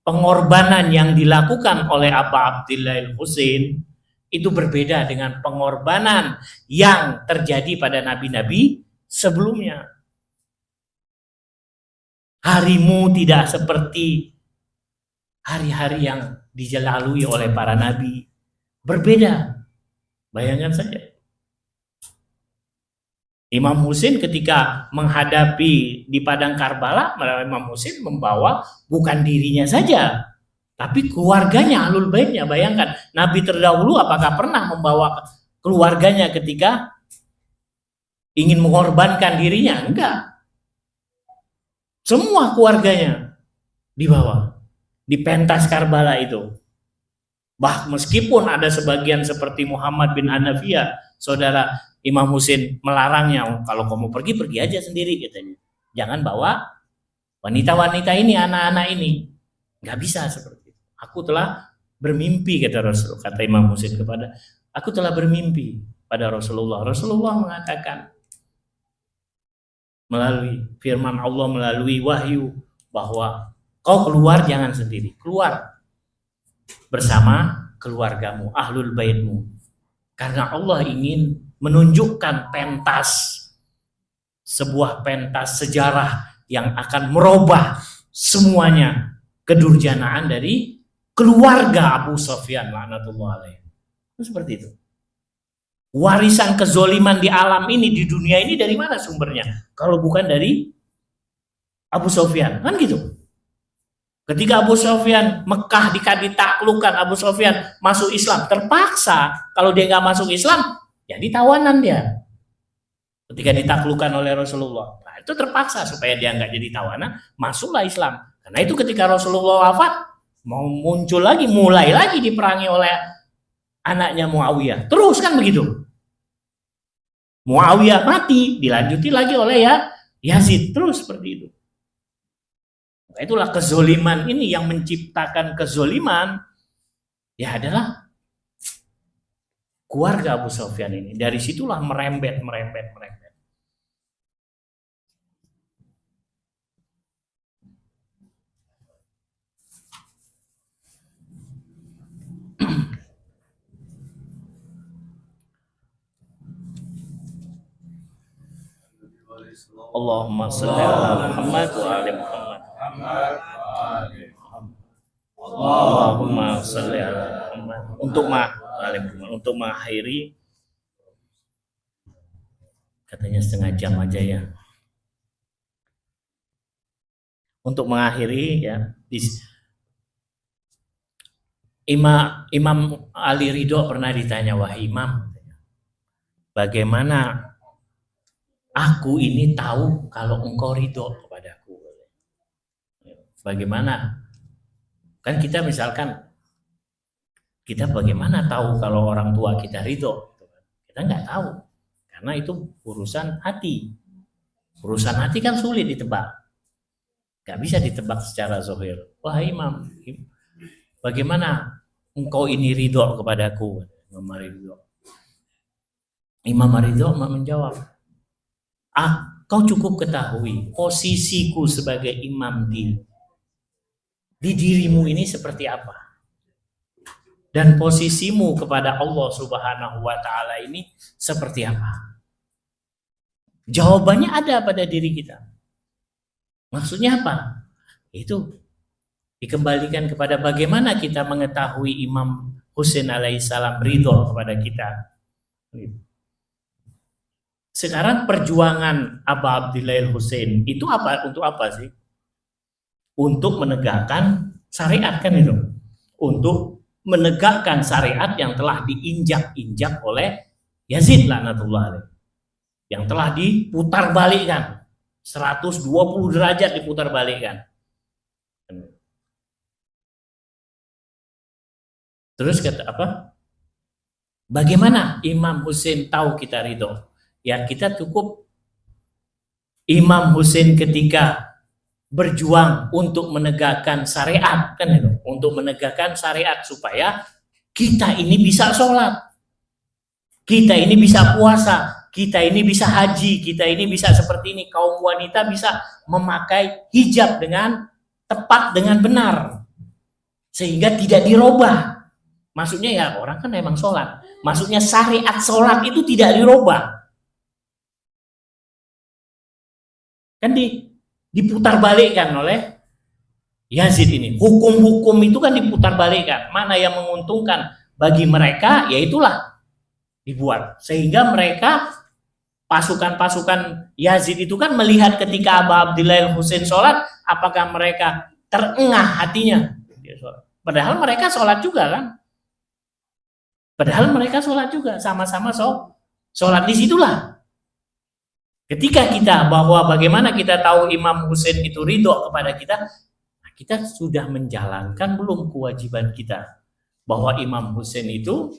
pengorbanan yang dilakukan oleh Aba Abdillah al-Husain itu berbeda dengan pengorbanan yang terjadi pada nabi-nabi sebelumnya. Harimu tidak seperti hari-hari yang dilalui oleh para nabi. Berbeda. Bayangkan saja. Imam Husain ketika menghadapi di padang Karbala, Imam Husain membawa bukan dirinya saja, tapi keluarganya, Ahlul Baitnya. Bayangkan, Nabi terdahulu apakah pernah membawa keluarganya ketika ingin mengorbankan dirinya? Enggak. Semua keluarganya dibawa di pentas Karbala itu. Meskipun ada sebagian seperti Muhammad bin Hanafiyah, saudara Imam Husain melarangnya, kalau kamu pergi aja sendiri katanya. Jangan bawa wanita-wanita ini, anak-anak ini. Nggak bisa seperti itu. Aku telah bermimpi, kata Rasul, kata Imam Husain aku telah bermimpi pada Rasulullah. Rasulullah mengatakan melalui firman Allah, melalui wahyu, bahwa kau keluar jangan sendiri, keluar bersama keluargamu, Ahlul Baitmu. Karena Allah ingin menunjukkan sebuah pentas sejarah yang akan merubah semuanya kedurjanaan dari keluarga Abu Sufyan laknatullah alaih. Itu seperti itu. Warisan kezoliman di alam ini, di dunia ini, dari mana sumbernya? Kalau bukan dari Abu Sufyan, kan gitu. Ketika Abu Sufyan Mekah ditaklukkan, Abu Sufyan masuk Islam, terpaksa. Kalau dia nggak masuk Islam, jadi tawanan dia. Ketika ditaklukkan oleh Rasulullah, nah, itu terpaksa supaya dia nggak jadi tawanan, masuklah Islam. Karena itu ketika Rasulullah wafat, mau muncul lagi, mulai lagi diperangi oleh anaknya Muawiyah. Terus kan begitu. Muawiyah mati, dilanjuti lagi oleh Yazid. Terus seperti itu. Nah, itulah kezoliman ini yang menciptakan kezoliman ya adalah keluarga Abu Sufyan ini. Dari situlah merembet. Allahumma sholli ala Muhammad wa ali Muhammad. Allahumma sholli ala Muhammad. Untuk mengakhiri, katanya setengah jam aja ya. Untuk mengakhiri ya, Imam Ali Ridho pernah ditanya, wahai Imam, bagaimana aku ini tahu kalau engkau ridho kepadaku? Bagaimana? Kan kita misalkan, kita bagaimana tahu kalau orang tua kita ridho? Kita nggak tahu, karena itu urusan hati. Urusan hati kan sulit ditebak, nggak bisa ditebak secara zahir. Wahai Imam, bagaimana engkau ini ridho kepadaku? Imam Ridho menjawab, kau cukup ketahui posisiku sebagai imam di dirimu ini seperti apa, dan posisimu kepada Allah Subhanahu wa Ta'ala ini seperti apa. Jawabannya ada pada diri kita. Maksudnya apa? Itu dikembalikan kepada bagaimana kita mengetahui Imam Husain alaihissalam ridho kepada kita. Sekarang perjuangan Aba Abdillah Husain itu apa? Untuk apa sih? Untuk menegakkan syariat, kan itu. Untuk menegakkan syariat yang telah diinjak-injak oleh Yazid laknatullah alaih. Yang telah diputar balikkan. 120 derajat diputar balikkan. Terus kata apa? Bagaimana Imam Husain tahu kita ridho? Ya, kita cukup Imam Husain ketika berjuang untuk menegakkan syariat, kan itu, untuk menegakkan syariat supaya kita ini bisa sholat, kita ini bisa puasa, kita ini bisa haji, kita ini bisa seperti ini, kaum wanita bisa memakai hijab dengan tepat, dengan benar, sehingga tidak dirubah. Maksudnya ya orang kan memang sholat, maksudnya syariat sholat itu tidak dirubah. Kan diputar balikkan oleh Yazid ini. Hukum-hukum itu kan diputar balikkan. Mana yang menguntungkan bagi mereka, ya itulah dibuat. Sehingga mereka, pasukan-pasukan Yazid itu kan melihat ketika Aba Abdillah Husain sholat, apakah mereka terengah hatinya? Padahal mereka sholat juga kan. Padahal mereka sholat juga, sama-sama sholat. Disitulah ketika kita, bahwa bagaimana kita tahu Imam Husain itu ridho kepada kita, kita sudah menjalankan belum kewajiban kita, bahwa Imam Husain itu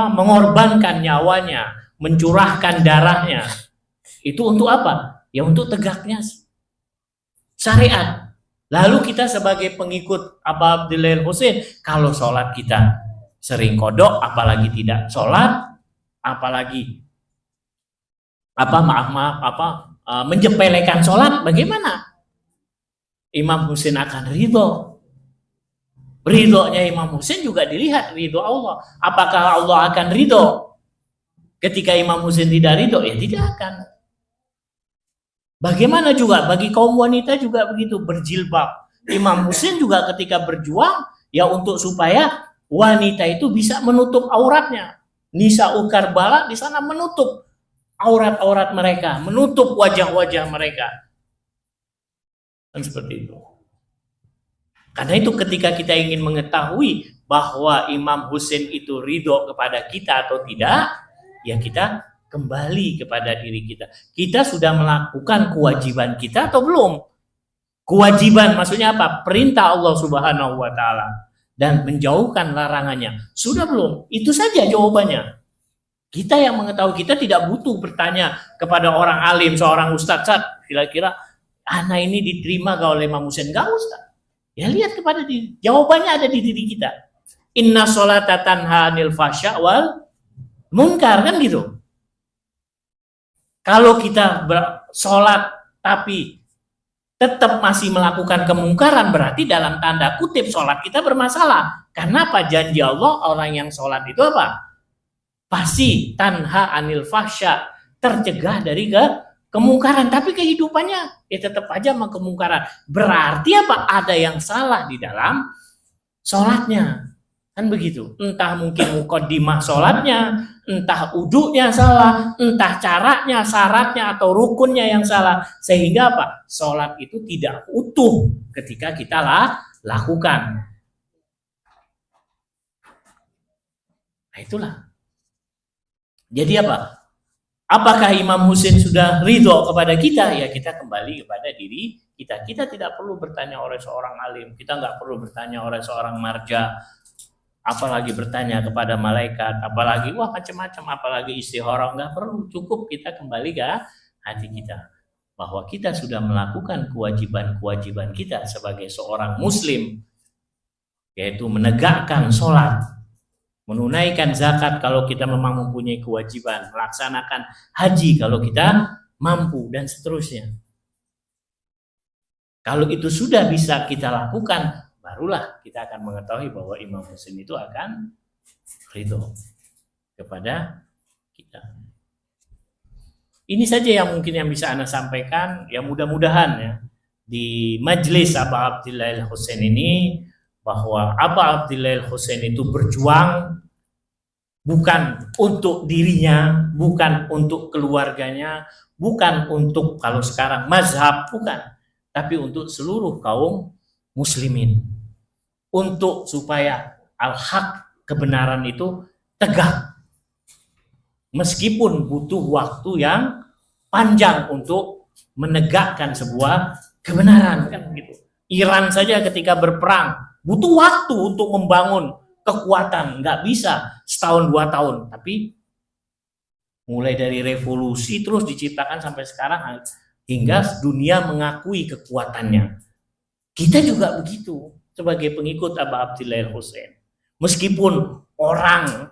mengorbankan nyawanya, mencurahkan darahnya, itu untuk apa? Ya untuk tegaknya syariat. Lalu kita sebagai pengikut Aba Abdillah Husain, kalau sholat kita sering kodok, apalagi tidak sholat, apalagi menjepelekan sholat, bagaimana Imam Husain akan ridho? Ridhonya Imam Husain juga dilihat ridho Allah. Apakah Allah akan ridho ketika Imam Husain tidak ridho? Ya tidak akan. Bagaimana juga bagi kaum wanita juga begitu, berjilbab. Imam Husain juga ketika berjuang ya untuk supaya wanita itu bisa menutup auratnya. Nisa Karbala di sana menutup aurat-aurat mereka, menutup wajah-wajah mereka. Kan seperti itu. Karena itu ketika kita ingin mengetahui bahwa Imam Husain itu ridho kepada kita atau tidak, ya kita kembali kepada diri kita. Kita sudah melakukan kewajiban kita atau belum? Kewajiban maksudnya apa? Perintah Allah Subhanahu wa taala dan menjauhkan larangannya. Sudah belum? Itu saja jawabannya. Kita yang mengetahui, kita tidak butuh bertanya kepada orang alim, seorang ustadz, kira-kira anak ini diterima gak oleh Imam Husain? Gak usah. Ya lihat kepada diri. Jawabannya ada di diri kita. Inna sholata tanha anil fasya wal munkar, kan gitu. Kalau kita sholat tapi tetap masih melakukan kemungkaran, berarti dalam tanda kutip sholat kita bermasalah. Karena apa? Janji Allah, orang yang sholat itu apa? Pasti tanha anil fasya, tercegah dari kemungkaran, tapi kehidupannya ya tetap aja sama kemungkaran. Berarti apa? Ada yang salah di dalam sholatnya, kan begitu. Entah mungkin muqaddimah sholatnya, entah uduknya salah, entah caranya, syaratnya atau rukunnya yang salah, sehingga apa? Sholat itu tidak utuh ketika kita lakukan. Nah itulah. Jadi apa? Apakah Imam Husain sudah ridho kepada kita? Ya kita kembali kepada diri kita. Kita tidak perlu bertanya oleh seorang alim. Kita nggak perlu bertanya oleh seorang marja. Apalagi bertanya kepada malaikat. Apalagi macam-macam. Apalagi istikharah. Nggak perlu. Cukup kita kembali ke hati kita. Bahwa kita sudah melakukan kewajiban-kewajiban kita sebagai seorang muslim. Yaitu menegakkan sholat. Menunaikan zakat kalau kita memang mempunyai kewajiban, melaksanakan haji kalau kita mampu, dan seterusnya. Kalau itu sudah bisa kita lakukan, barulah kita akan mengetahui bahwa Imam Husain itu akan ridho kepada kita. Ini saja yang mungkin yang bisa Anda sampaikan, ya mudah-mudahan ya di majelis Aba Abdillah Al-Husain ini, bahwa Aba Abdillah Al-Husain itu berjuang bukan untuk dirinya, bukan untuk keluarganya, bukan untuk kalau sekarang mazhab, bukan, tapi untuk seluruh kaum muslimin, untuk supaya al-haq, kebenaran itu tegak, meskipun butuh waktu yang panjang untuk menegakkan sebuah kebenaran, kan begitu. Iran saja ketika berperang butuh waktu untuk membangun kekuatan, nggak bisa setahun 2 tahun, tapi mulai dari revolusi terus diciptakan sampai sekarang hingga dunia mengakui kekuatannya. Kita juga begitu sebagai pengikut Aba Abdillah Al-Husain. Meskipun orang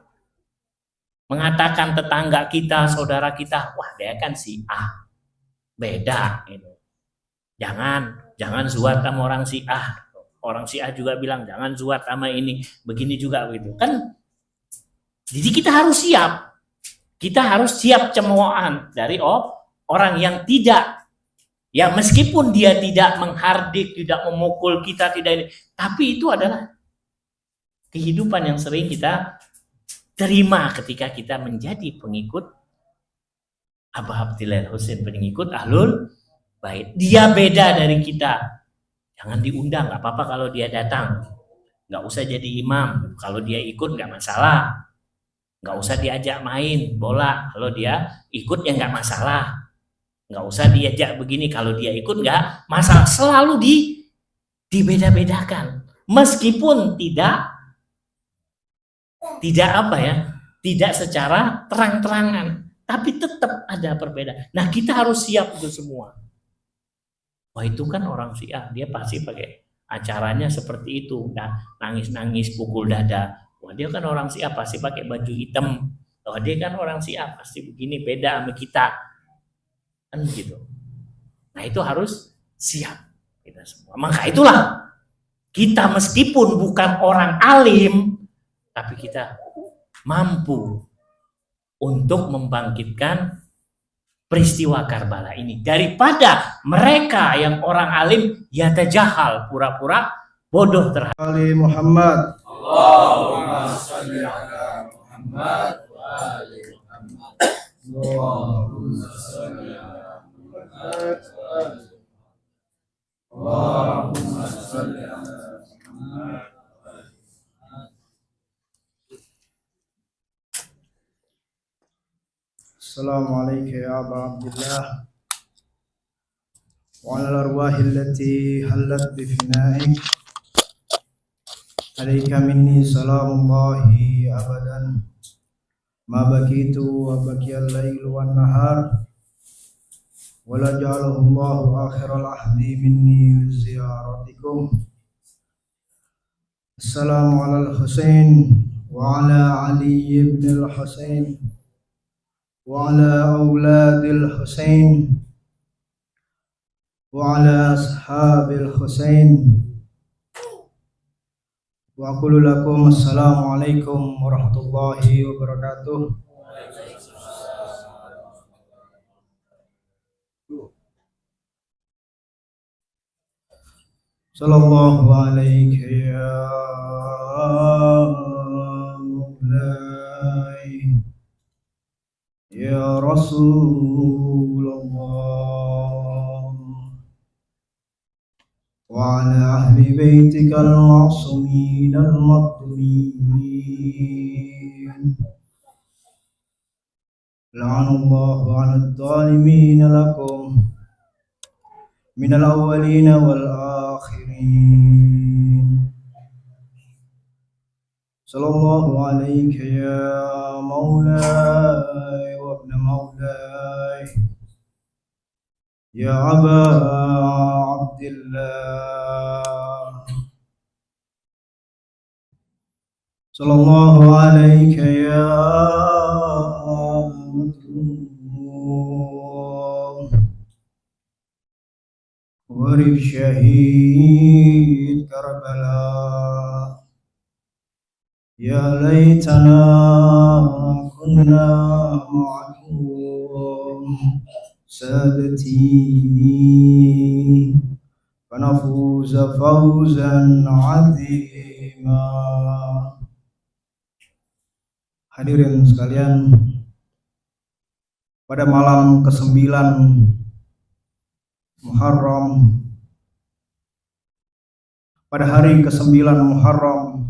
mengatakan tetangga kita, saudara kita, wah dia kan Syiah, beda gitu. Jangan zuat sama orang Syiah. Orang Syiah juga bilang jangan zuat sama ini, begini juga begitu. Kan jadi kita harus siap. Kita harus siap cemoohan dari orang yang tidak, ya meskipun dia tidak menghardik, tidak memukul kita, tidak ini, tapi itu adalah kehidupan yang sering kita terima ketika kita menjadi pengikut Aba Abdillah Al-Husain, pengikut Ahlul Bait. Dia beda dari kita. Jangan diundang, nggak apa-apa kalau dia datang. Nggak usah jadi imam. Kalau dia ikut nggak masalah. Nggak usah diajak main bola. Kalau dia ikut ya nggak masalah. Nggak usah diajak begini. Kalau dia ikut nggak masalah. Selalu dibeda-bedakan. Meskipun tidak apa ya, tidak secara terang-terangan, tapi tetap ada perbedaan. Nah kita harus siap itu semua. Wah itu kan orang Syiah, dia pasti pakai acaranya seperti itu, nah, nangis-nangis, pukul dada. Wah dia kan orang Syiah pasti pakai baju hitam. Wah dia kan orang Syiah pasti begini, beda sama kita, kan gitu. Nah itu harus siap kita semua. Maka itulah kita meskipun bukan orang alim, tapi kita mampu untuk membangkitkan peristiwa Karbala ini, daripada mereka yang orang alim yatajahal, pura-pura bodoh terhadap Ali Muhammad. Allahumma shalli ala Muhammad wa ali Muhammad. Allahumma shalli ala Muhammad wa ali Muhammad. Allahumma salli ala Muhammad. Assalamualaikum ya Aba Abdillah wa ala arwahi allati halat bi finaik alayka minni salamullahi abadan ma bakitu wa bakiyal lail wan nahar wa la ja'alahu Allahu akhiral ahdi minni ziyaratikum. Assalamu ala al-Husain wa ala Ali ibn al-Husain وعلى أولاد الحسين وعلى أصحاب الحسين وأقول لكم السلام عليكم ورحمة الله وبركاته. صلى الله عليك يا مولاي يا رسول الله وعلى أهل بيتك المعصومين المظلومين لعن الله على الظالمين لكم من الأولين والآخرين. صلى الله عليك يا مولاي وابن مولاي يا أبا عبد الله. صلى الله عليك يا مظلوم غريب شهيد كربلاء يا ليتنا كنا معكم سادتي فنفوز فوزا عظيما. Hadirin sekalian, pada malam ke-9 Muharram, pada hari ke-9 Muharram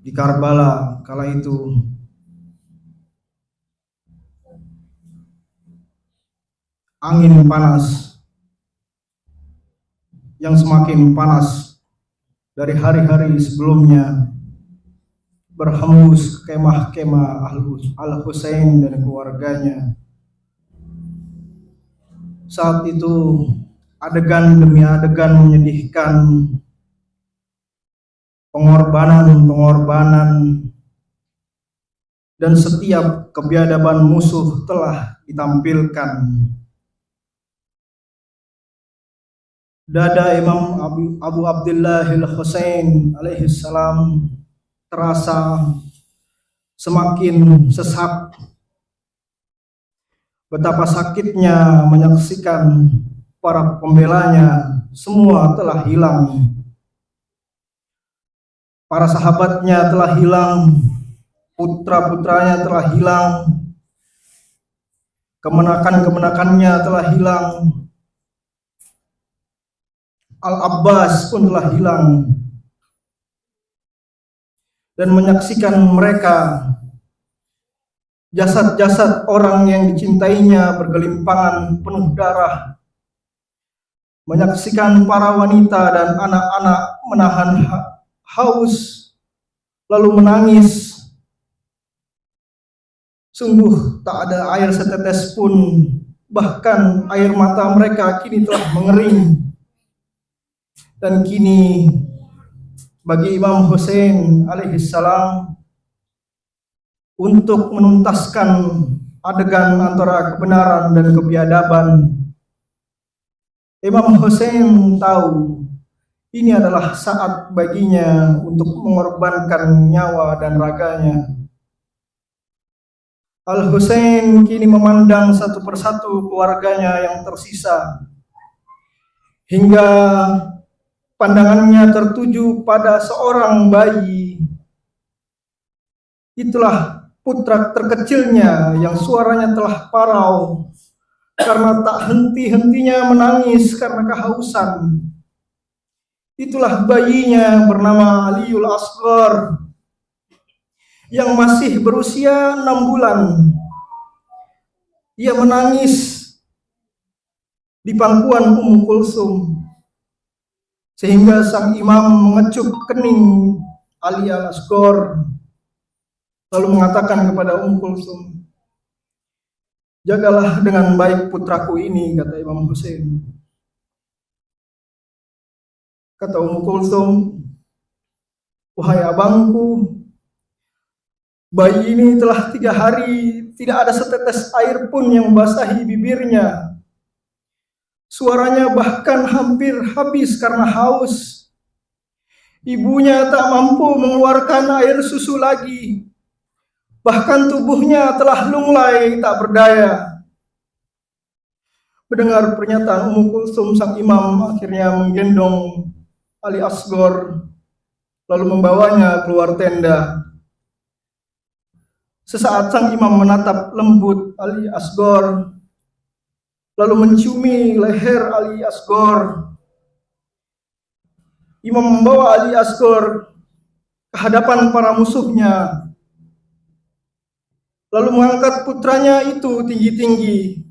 di Karbala kala itu angin panas yang semakin panas dari hari-hari sebelumnya berhembus kemah-kemah Al-Husain dan keluarganya. Saat itu adegan demi adegan menyedihkan, pengorbanan dan setiap kebiadaban musuh telah ditampilkan. Dada Imam Abu Abdillah al-Husain alaihi salam terasa semakin sesak. Betapa sakitnya menyaksikan para pembelanya semua telah hilang. Para sahabatnya telah hilang, putra-putranya telah hilang, kemenakan-kemenakannya telah hilang, Al-Abbas pun telah hilang. Dan menyaksikan mereka, jasad-jasad orang yang dicintainya bergelimpangan penuh darah, menyaksikan para wanita dan anak-anak menahan haus lalu menangis. Sungguh tak ada air setetes pun, bahkan air mata mereka kini telah mengering. Dan kini bagi Imam Husain alaihi salam untuk menuntaskan adegan antara kebenaran dan kebiadaban, Imam Husain tahu ini adalah saat baginya untuk mengorbankan nyawa dan raganya. Al-Husain kini memandang satu persatu keluarganya yang tersisa, hingga pandangannya tertuju pada seorang bayi. Itulah putra terkecilnya yang suaranya telah parau, karena tak henti-hentinya menangis karena kehausan. Itulah bayinya bernama Aliul Asghar yang masih berusia 6 bulan. Ia menangis di pangkuan Ummu Kulsum sehingga sang imam mengecup kening Ali Al-Asghar lalu mengatakan kepada Ummu Kulsum, "Jagalah dengan baik putraku ini," kata Imam Husain. Kata Ummu Kulsum, "Wahai abangku, bayi ini telah 3 hari tidak ada setetes air pun yang membasahi bibirnya. Suaranya bahkan hampir habis karena haus. Ibunya tak mampu mengeluarkan air susu lagi. Bahkan tubuhnya telah lunglai tak berdaya." Mendengar pernyataan Ummu Kulsum, sang imam akhirnya menggendong Ali Asghar lalu membawanya keluar tenda. Sesaat sang imam menatap lembut Ali Asghar lalu menciumi leher Ali Asghar. Imam membawa Ali Asghar ke hadapan para musuhnya lalu mengangkat putranya itu tinggi-tinggi.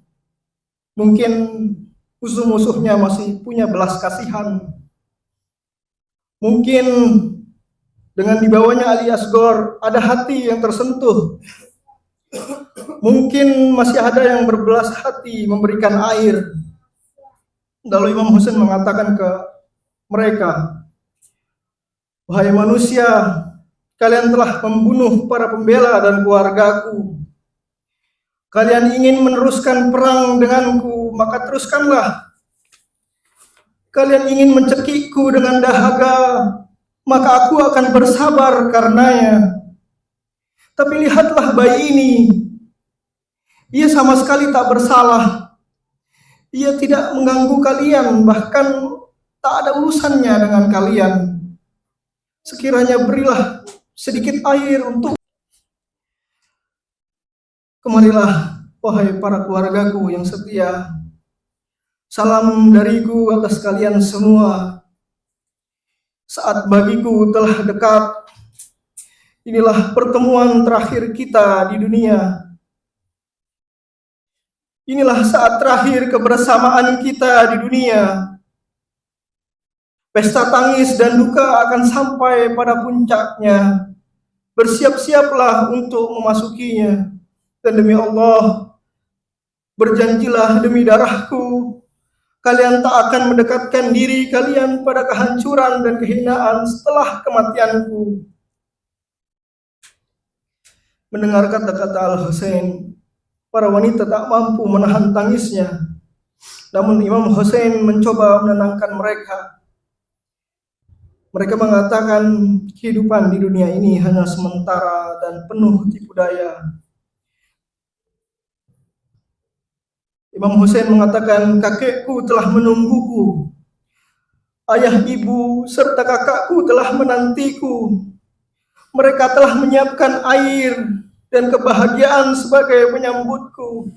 Mungkin musuh-musuhnya masih punya belas kasihan. Mungkin dengan dibawanya Ali Asghar ada hati yang tersentuh. Mungkin masih ada yang berbelas hati memberikan air. Lalu Imam Husain mengatakan ke mereka, "Wahai manusia, kalian telah membunuh para pembela dan keluargaku. Kalian ingin meneruskan perang denganku, maka teruskanlah. Kalian ingin mencekikku dengan dahaga, maka aku akan bersabar karenanya. Tapi lihatlah bayi ini. Ia sama sekali tak bersalah. Ia tidak mengganggu kalian, bahkan tak ada urusannya dengan kalian. Sekiranya berilah sedikit air untuk..." Kemarilah, wahai para keluargaku yang setia. Salam dariku atas kalian semua. Saat bagiku telah dekat. Inilah pertemuan terakhir kita di dunia. Inilah saat terakhir kebersamaan kita di dunia. Pesta tangis dan duka akan sampai pada puncaknya. Bersiap-siaplah untuk memasukinya. Dan demi Allah, berjanjilah demi darahku, kalian tak akan mendekatkan diri kalian pada kehancuran dan kehinaan setelah kematianku. Mendengar kata-kata Al-Husain, para wanita tak mampu menahan tangisnya. Namun Imam Husain mencoba menenangkan mereka. Mereka mengatakan kehidupan di dunia ini hanya sementara dan penuh tipu daya. Imam Husain mengatakan, "Kakekku telah menungguku. Ayah, ibu, serta kakakku telah menantiku. Mereka telah menyiapkan air dan kebahagiaan sebagai penyambutku.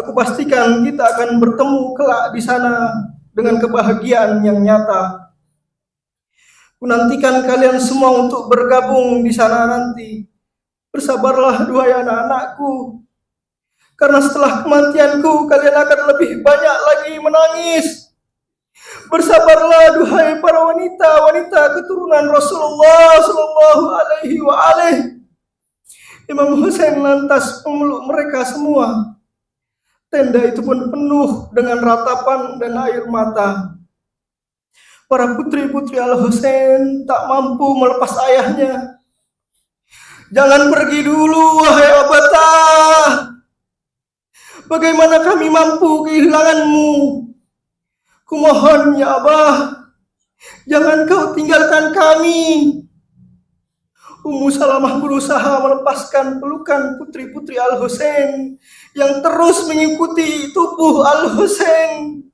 Aku pastikan kita akan bertemu kelak di sana dengan kebahagiaan yang nyata. Kunantikan kalian semua untuk bergabung di sana nanti. Bersabarlah, duhai anak-anakku. Karena setelah kematianku, kalian akan lebih banyak lagi menangis. Bersabarlah, duhai para wanita keturunan Rasulullah Sallallahu Alaihi Wasallam." Imam Husain lantas memeluk mereka semua. Tenda itu pun penuh dengan ratapan dan air mata. Para putri-putri Al-Husain tak mampu melepas ayahnya. "Jangan pergi dulu, wahai Abatah. Bagaimana kami mampu kehilanganmu? Kumohon ya Abah, jangan kau tinggalkan kami." Ummu Salamah berusaha melepaskan pelukan putri-putri Al-Husain yang terus mengikuti tubuh Al-Husain.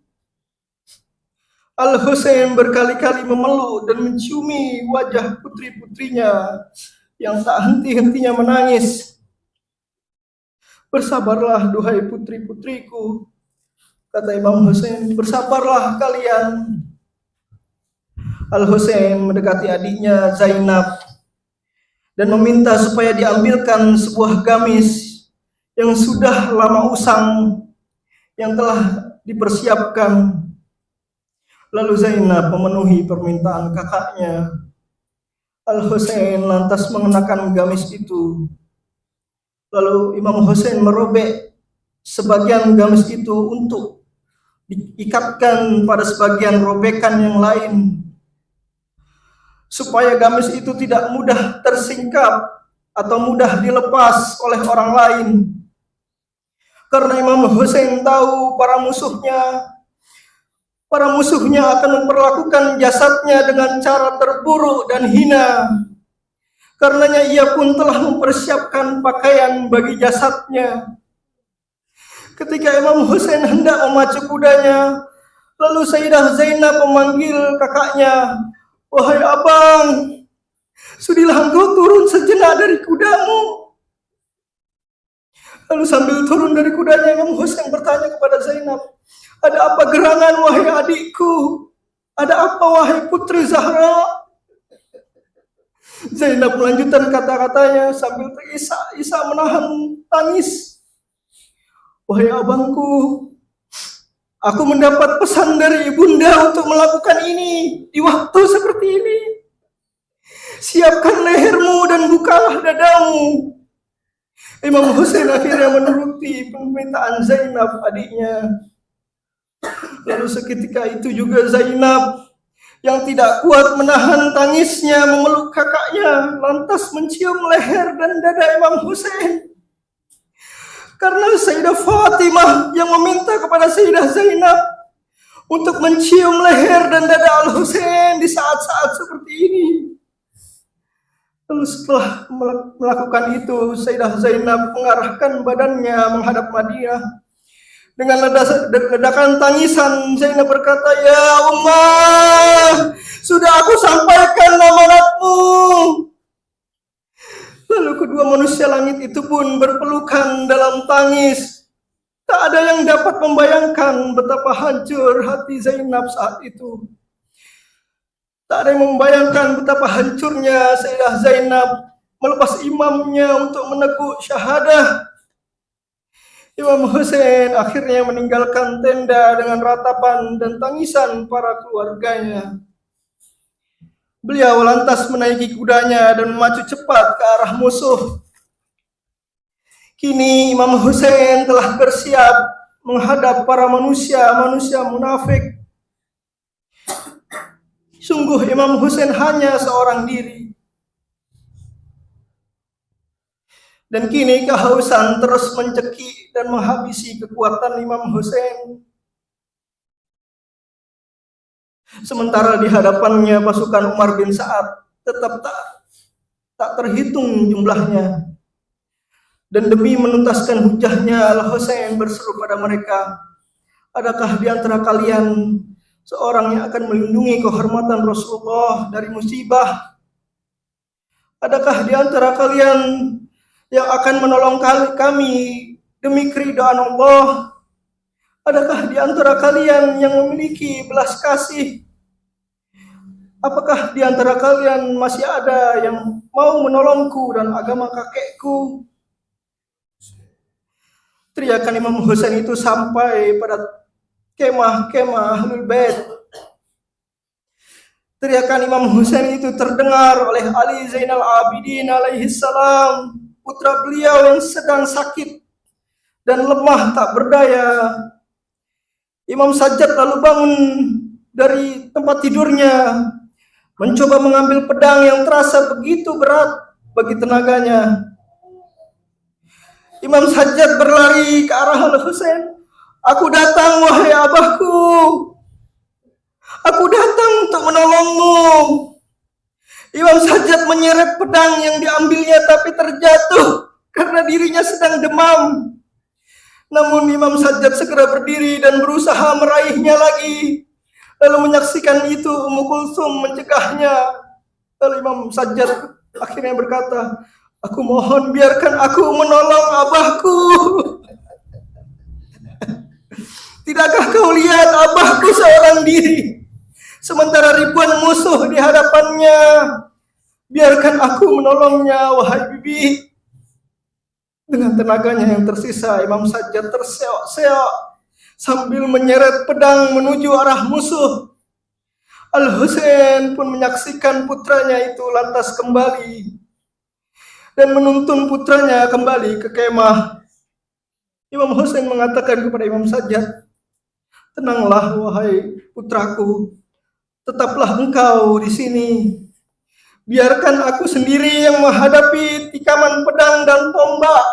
Al-Husain berkali-kali memeluk dan menciumi wajah putri-putrinya yang tak henti-hentinya menangis. "Bersabarlah, duhai putri-putriku. Kata Imam Husain, bersabarlah kalian. Al-Husain mendekati adiknya Zainab dan meminta supaya diambilkan sebuah gamis yang sudah lama usang yang telah dipersiapkan. Lalu Zainab memenuhi permintaan kakaknya. Al-Husain lantas mengenakan gamis itu. Lalu Imam Husain merobek sebagian gamis itu untuk diikatkan pada sebagian robekan yang lain, supaya gamis itu tidak mudah tersingkap atau mudah dilepas oleh orang lain. Karena Imam Husain tahu para musuhnya akan memperlakukan jasadnya dengan cara terburuk dan hina. Karenanya ia pun telah mempersiapkan pakaian bagi jasadnya. Ketika Imam Husain hendak memacu kudanya, lalu Sayyidah Zainab memanggil kakaknya, "Wahai abang, sudilah engkau turun sejenak dari kudamu." Lalu sambil turun dari kudanya, Imam Husain bertanya kepada Zainab, "Ada apa gerangan wahai adikku? Ada apa wahai putri Zahra?" Zainab melanjutkan kata-katanya sambil terisak-isak menahan tangis. "Wahai abangku, aku mendapat pesan dari ibunda untuk melakukan ini di waktu seperti ini. Siapkan lehermu dan bukalah dadamu." Imam Husain akhirnya menuruti permintaan Zainab adiknya. Lalu seketika itu juga Zainab yang tidak kuat menahan tangisnya memeluk kakaknya, lantas mencium leher dan dada Imam Husain. Karena Sayyidah Fatimah yang meminta kepada Sayyidah Zainab untuk mencium leher dan dada Al-Husain di saat-saat seperti ini. Lalu setelah melakukan itu, Sayyidah Zainab mengarahkan badannya menghadap Madinah. Dengan ledakan tangisan, Zainab berkata, "Ya Ummah, sudah aku sampaikan amanatmu." Lalu kedua manusia langit itu pun berpelukan dalam tangis. Tak ada yang dapat membayangkan betapa hancur hati Zainab saat itu. Tak ada yang membayangkan betapa hancurnya Sayyidah Zainab melepas imamnya untuk meneguk syahadah. Imam Husain akhirnya meninggalkan tenda dengan ratapan dan tangisan para keluarganya. Beliau lantas menaiki kudanya dan memacu cepat ke arah musuh. Kini Imam Husain telah bersiap menghadap para manusia munafik. Sungguh Imam Husain hanya seorang diri. Dan kini kehausan terus mencekik dan menghabisi kekuatan Imam Husain. Sementara di hadapannya pasukan Umar bin Sa'ad tetap tak terhitung jumlahnya. Dan demi menuntaskan hujahnya, Al-Husain berseru pada mereka, "Adakah di antara kalian seorang yang akan melindungi kehormatan Rasulullah dari musibah? Adakah di antara kalian yang akan menolong kami demi keridhaan Allah? Adakah di antara kalian yang memiliki belas kasih? Apakah di antara kalian masih ada yang mau menolongku dan agama kakekku?" Teriakan Imam Husain itu sampai pada kemah-kemah Ahlul Bait. Teriakan Imam Husain itu terdengar oleh Ali Zainal Abidin alaihi salam, putra beliau yang sedang sakit dan lemah tak berdaya. Imam Sajjad lalu bangun dari tempat tidurnya, mencoba mengambil pedang yang terasa begitu berat bagi tenaganya. Imam Sajjad berlari ke arah Al-Husain. "Aku datang wahai abahku. Aku datang untuk menolongmu." Imam Sajjad menyeret pedang yang diambilnya tapi terjatuh karena dirinya sedang demam. Namun Imam Sajjad segera berdiri dan berusaha meraihnya lagi. Lalu menyaksikan itu Ummu Kulsum mencegahnya. Lalu Imam Sajjad akhirnya berkata, "Aku mohon biarkan aku menolong abahku." Tidakkah kau lihat abahku seorang diri, sementara ribuan musuh di hadapannya? Biarkan aku menolongnya, wahai bibi. Dengan tenaganya yang tersisa, Imam Sajjad terseok-seok sambil menyeret pedang menuju arah musuh. Al-Husain pun menyaksikan putranya itu lantas kembali dan menuntun putranya kembali ke kemah. Imam Husain mengatakan kepada Imam Sajjad, "Tenanglah wahai putraku, tetaplah engkau di sini. Biarkan aku sendiri yang menghadapi tikaman pedang dan tombak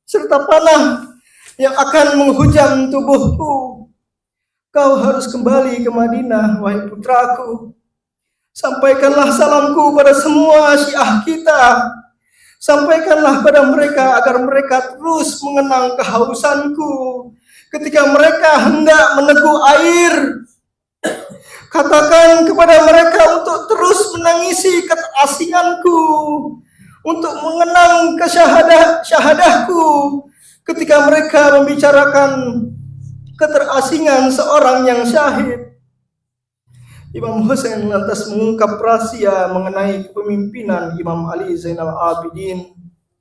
serta panah yang akan menghujam tubuhku. Kau harus kembali ke Madinah, wahai putraku. Sampaikanlah salamku pada semua Syiah kita. Sampaikanlah pada mereka agar mereka terus mengenang kehausanku ketika mereka hendak meneguk air. Katakan kepada mereka untuk terus menangisi keterasinganku, untuk mengenang syahadahku ketika mereka membicarakan keterasingan seorang yang syahid." Imam Husain lantas mengungkap rahasia mengenai kepemimpinan Imam Ali Zainal Abidin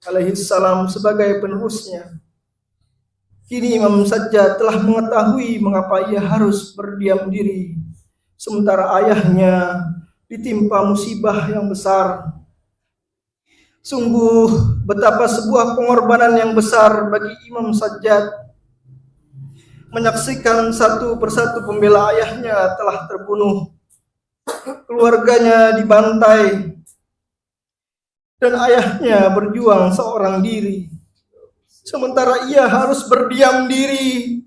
alaihi salam sebagai penerusnya. Kini Imam Sajjad telah mengetahui mengapa ia harus berdiam diri sementara ayahnya ditimpa musibah yang besar. Sungguh betapa sebuah pengorbanan yang besar bagi Imam Sajjad menyaksikan satu persatu pembela ayahnya telah terbunuh, keluarganya dibantai, dan ayahnya berjuang seorang diri. Sementara ia harus berdiam diri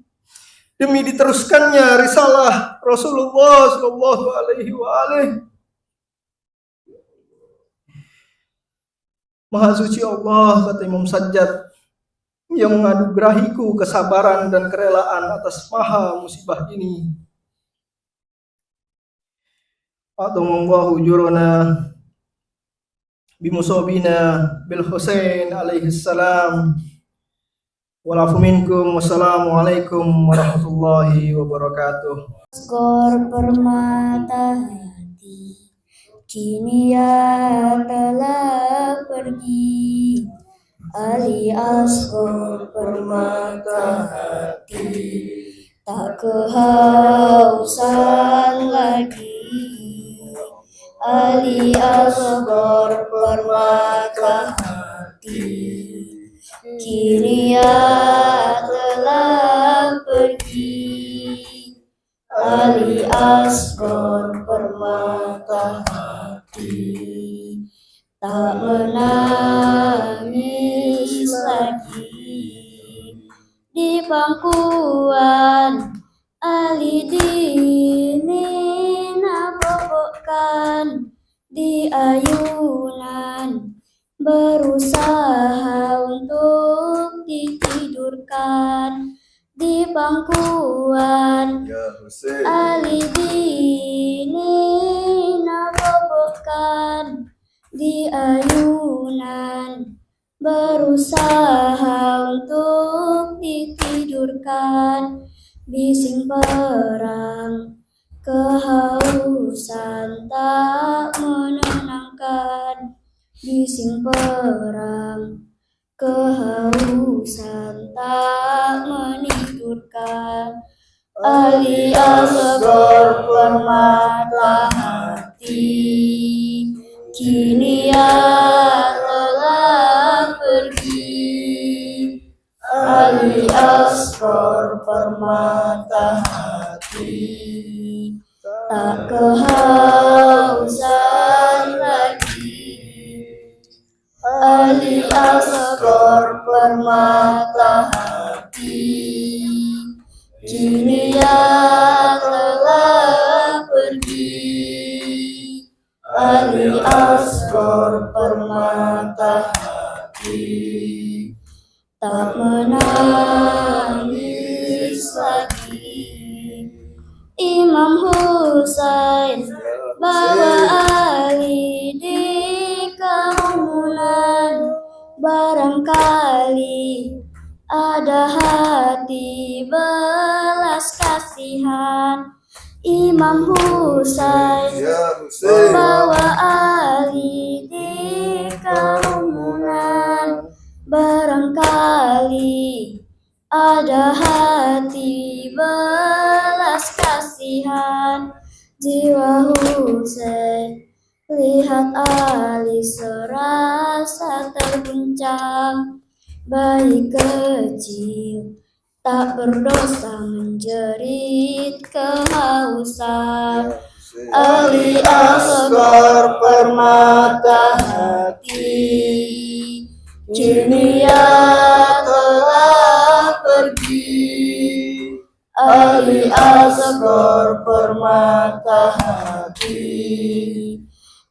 demi diteruskannya risalah Rasulullah Shallallahu Alaihi Wasallam. Maha suci Allah, kata Imam Sajjad, yang menganugerahiku kesabaran dan kerelaan atas maha musibah ini. Adamallahu ujurana bimusobina bil Husain alaihi salam. Walafu minkum. Wassalamualaikum warahmatullahi wabarakatuh. Skor permata hati, kini ia telah pergi. Ali Asgor permata hati, tak kehausan lagi. Ali Asgor permata hati, kini ia telah pergi. Ali Asgor permata hati, tak menangis lagi. Di pangkuan Ali dini nabobokkan, di ayunan berusaha untuk ditidurkan. Di pangkuan Ali dini nabobokkan, di ayunan berusaha untuk ditidurkan. Bising perang kehausan tak menenangkan. Bising perang kehausan tak menidurkan. Ali Asgor permata hati, kini ia telah pergi. Ali Asgor permata hati, tak kehausan lagi. Ali Asgor permata hati, kini ia telah pergi. Ali Asgor permata hati, tak menangis lagi. Imam Husain bawa Ali di kerumunan, barangkali ada hati belas kasihan. Imam Husain Ya Husain, bawa Ali di kerumunan. Barangkali ada hati belas kasihan. Jiwa Husain lihat Ali serasa terguncang. Bayi kecil tak berdosa menjerit kehausan. Ali Asghar permata hati, kini ia telah pergi. Ali Asghar permata hati,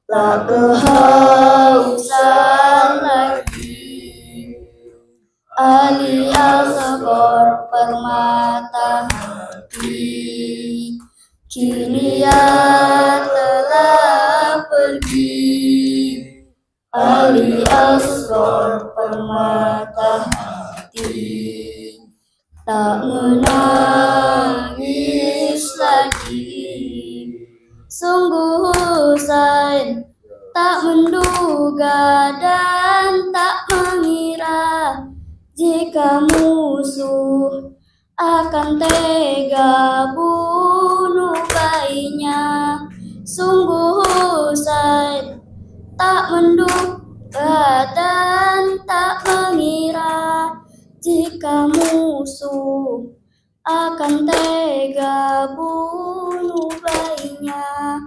tak kehausan lagi. Ali Asghar permata hati, kini ia telah pergi. Ali Asghar permata hati, tak menangis lagi. Sungguh Husain tak menduga dan tak mengira jika musuh akan tega bunuh bayinya. Sungguh Husain tak menduga dan tak mengira jika musuh akan tega bunuh bayinya.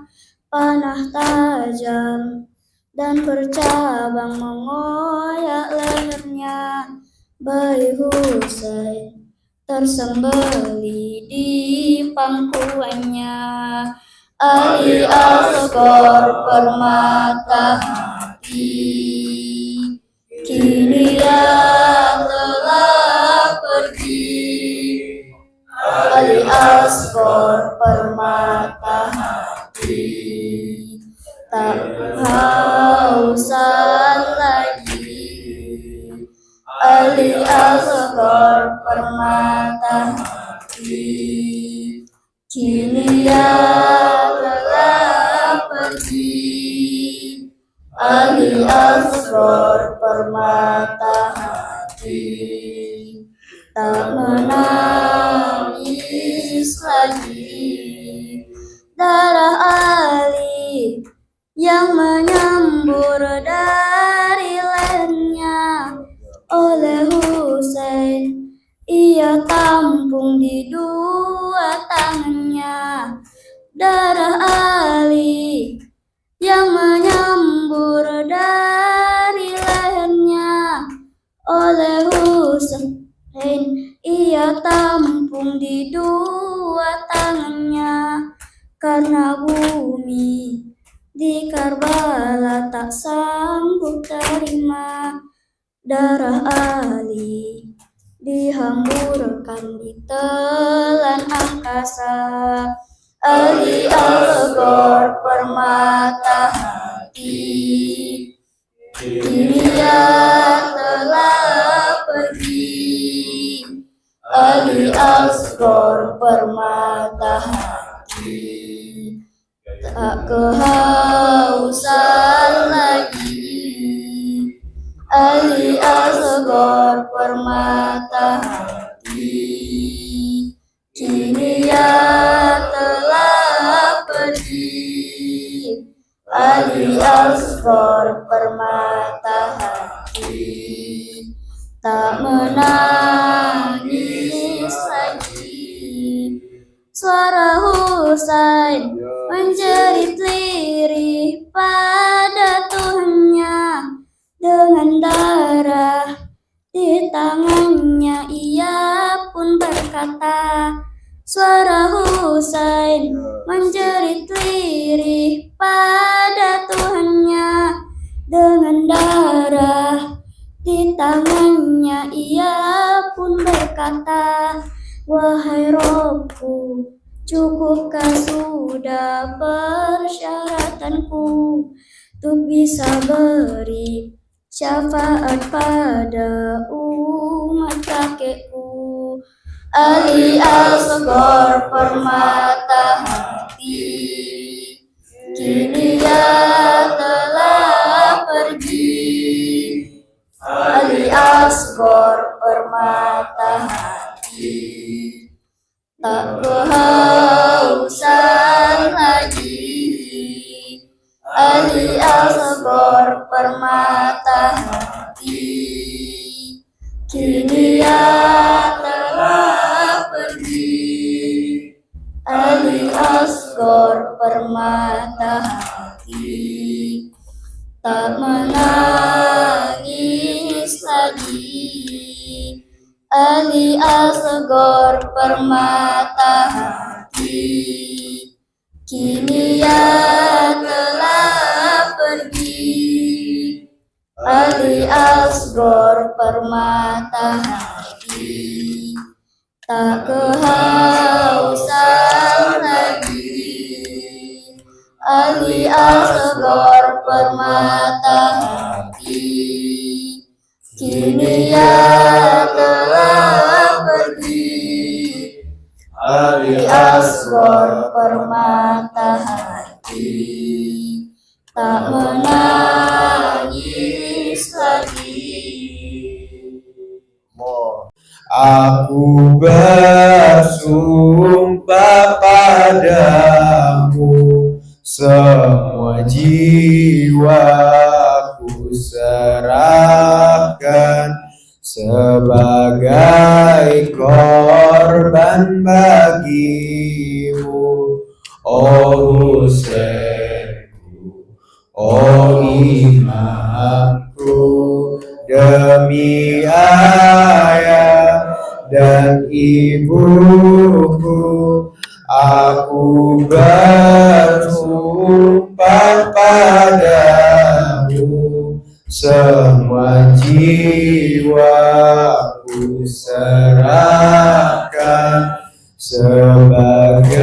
Panah tajam dan bercabang mengoyak lehernya. Bayi Husain tersembelih di pangkuannya. Ali Asghar permata hati, kini ia telah pergi. Ali Asghar permata hati, tak kehausan lagi. Ali Asghar permata hati, kini ia telah pergi. Ali Asghar permata hati, tak menangis lagi. Darah Ali yang menyembur dari lehernya oleh Husain, ia tampung di dua tangannya. Darah Ali yang menyembur dari lehernya oleh Husain, ia tampung di dua tangannya. Karena bumi di Karbala tak sanggup terima darah Ali dihamburkan di telan angkasa. Ali Asghar permata hati, kini ia telah pergi. Ali Asghar permata hati, tak kehausan lagi. Ali Asghar permata hati, kini ia telah pergi. Ali Asghar permata hati, tak menangis lagi. Suara Husain menjerit lirih pada Tuhannya. Dengan darah di tangannya ia pun berkata. Suara Husain menjerit lirih pada Tuhannya. Dengan darah di tangannya ia pun berkata, wahai Robku, cukupkah sudah persyaratanku untuk bisa beri syafaat pada umat kakekku. Ali Asghar permata hati, kini ia telah pergi. Ali Asghar permata hati, tak kehausan lagi. Ali Asghar permata hati, kini ia telah pergi. Ali Asghar permata hati, tak menangis lagi. Ali Asghar permata hati, kini ia telah pergi. Ali Asghar permata hati, tak kehausan lagi. Ali Asghar permata hati, kini ia telah pergi. Ali Asghar permata hati, tak menangis lagi. Aku bersumpah padamu, semua jiwaku serahkan sebagai korban bagimu, oh Husainku, oh imamku, demi ayah dan ibuku, aku bersumpah padamu, semua jiwaku serahkan sebagai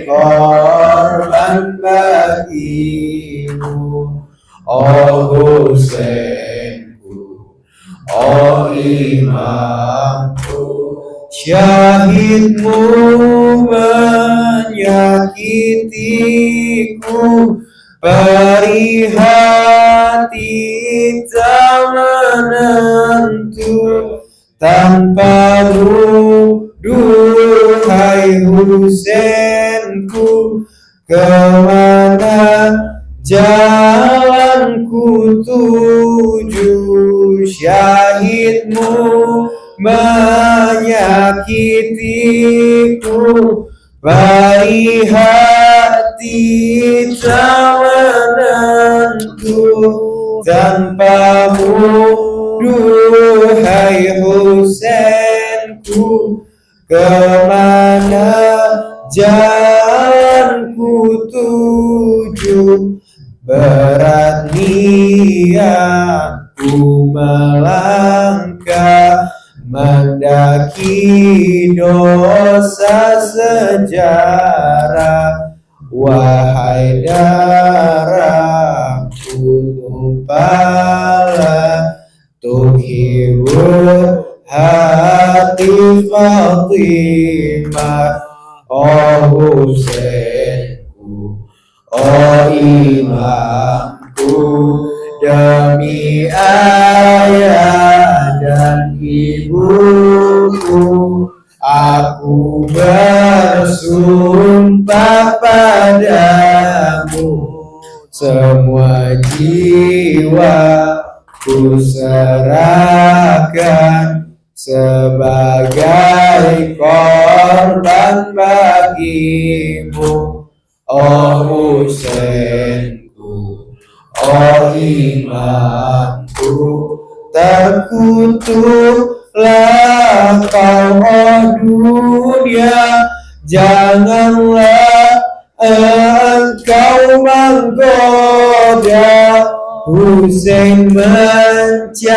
korban bagimu, oh Husainku, oh imamku. Syahidmu menyakitiku, perih hati tak menentu, tanpamu duhai Husainku, kemana jalanku tuju. Syahidmu menyakitiku, perih hati tak menentu, tanpamu duhai Husainku, kemana jalanku tuju. Berat niatku melangkah mendaki dosa sejarah, wahai darahku tumpahlah tuhibur hati Fatimah, oh Husainku, oh imamku, demi ayah dan ibuku, aku bersumpah padamu, semua jiwaku serahkan sebagai korban bagimu, oh Husainku, oh imamku. Terkutuklah kau, oh dunia, janganlah engkau menggoda. Husain mencari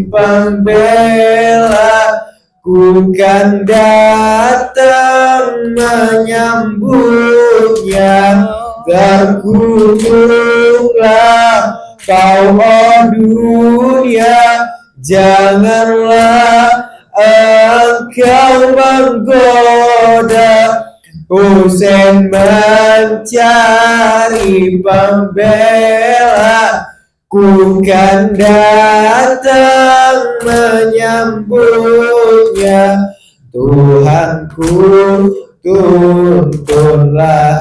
pembela, ku kan datang menyambutnya. Terkutuklah kau, oh dunia, janganlah engkau menggoda Husain mencari pembela, ku kan datang menyambutnya. Tuhanku, tuntunlah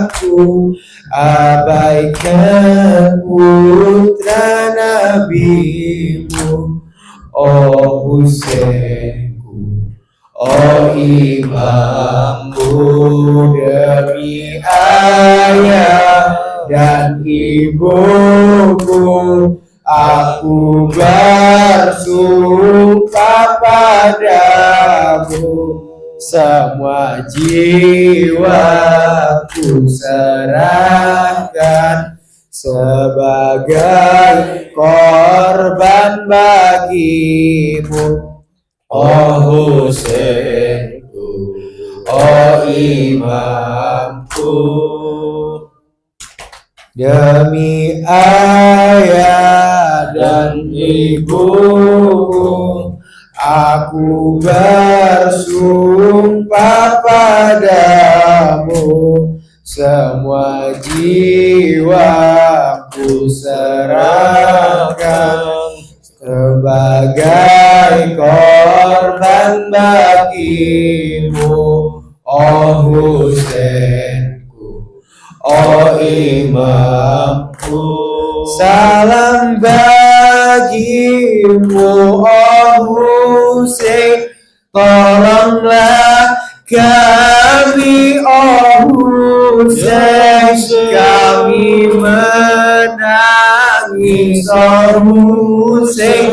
aku, abaikan putra nabimu. Oh Husainku, oh imamku, demi ayah dan ibuku, aku bersumpah padamu, semua jiwaku serahkan sebagai korban bagimu. Oh Husainku, oh imamku, demi ayah dan ibuku, aku bersumpah padamu, semua jiwaku serahkan sebagai korban bagimu. Oh Husainku, oh imamku, salam bagimu. Oh Husain, tolonglah kami. Oh Husain, kami menangis. Oh Husain,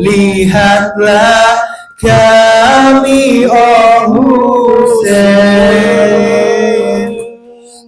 lihatlah kami. Oh Husain,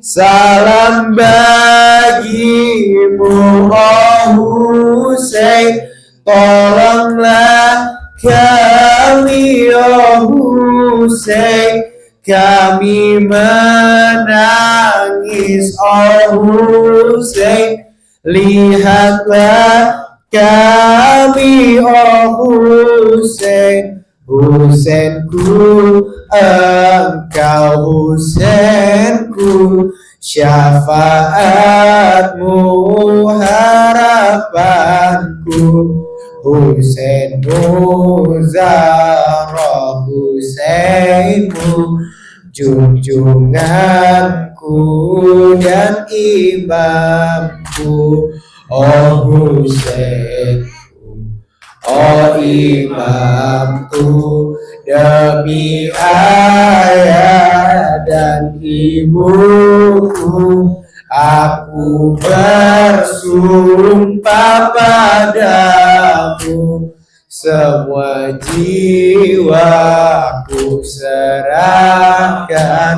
salam bagimu. Oh Husain, tolonglah kami. Oh Husain, kami menangis. Oh Husain, lihatlah kami. Oh Husain, Husainku, engkau Husainku, syafaatmu harapanku. Husainmu Zahra, Husainmu junjunganku dan imamku. Oh Husainku, oh imamku, demi ayah dan ibuku, aku bersumpah padamu, semua jiwaku serahkan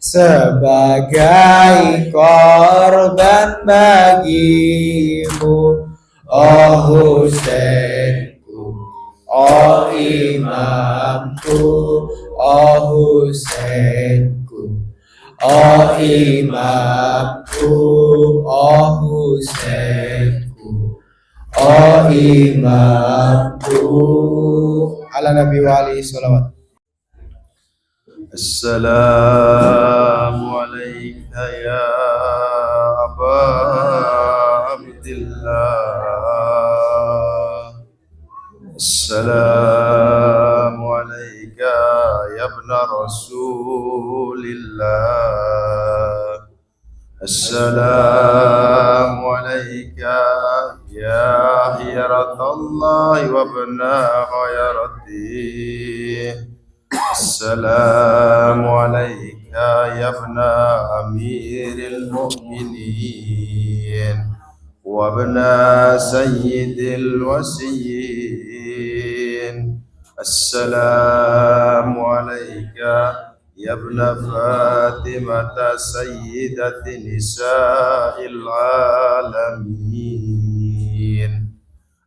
sebagai korban bagimu. Oh Husainku, oh imamku, oh Husainku, oh imamku, oh Husainku, oh imamku. Ala Nabi wa alihi salawat. Assalamu alayka ya Aba Abdillah. Assalamu alayka ya ibna Rasulillah. Assalamu alayka ya khiyaratallah wa ibna khayratih. Assalamu alayka ya ibna amiril mu'minin wa ibna sayyidil wasiyyin. Assalamu alayka ya ibna Fatimata sayyidati nisa'il alamin.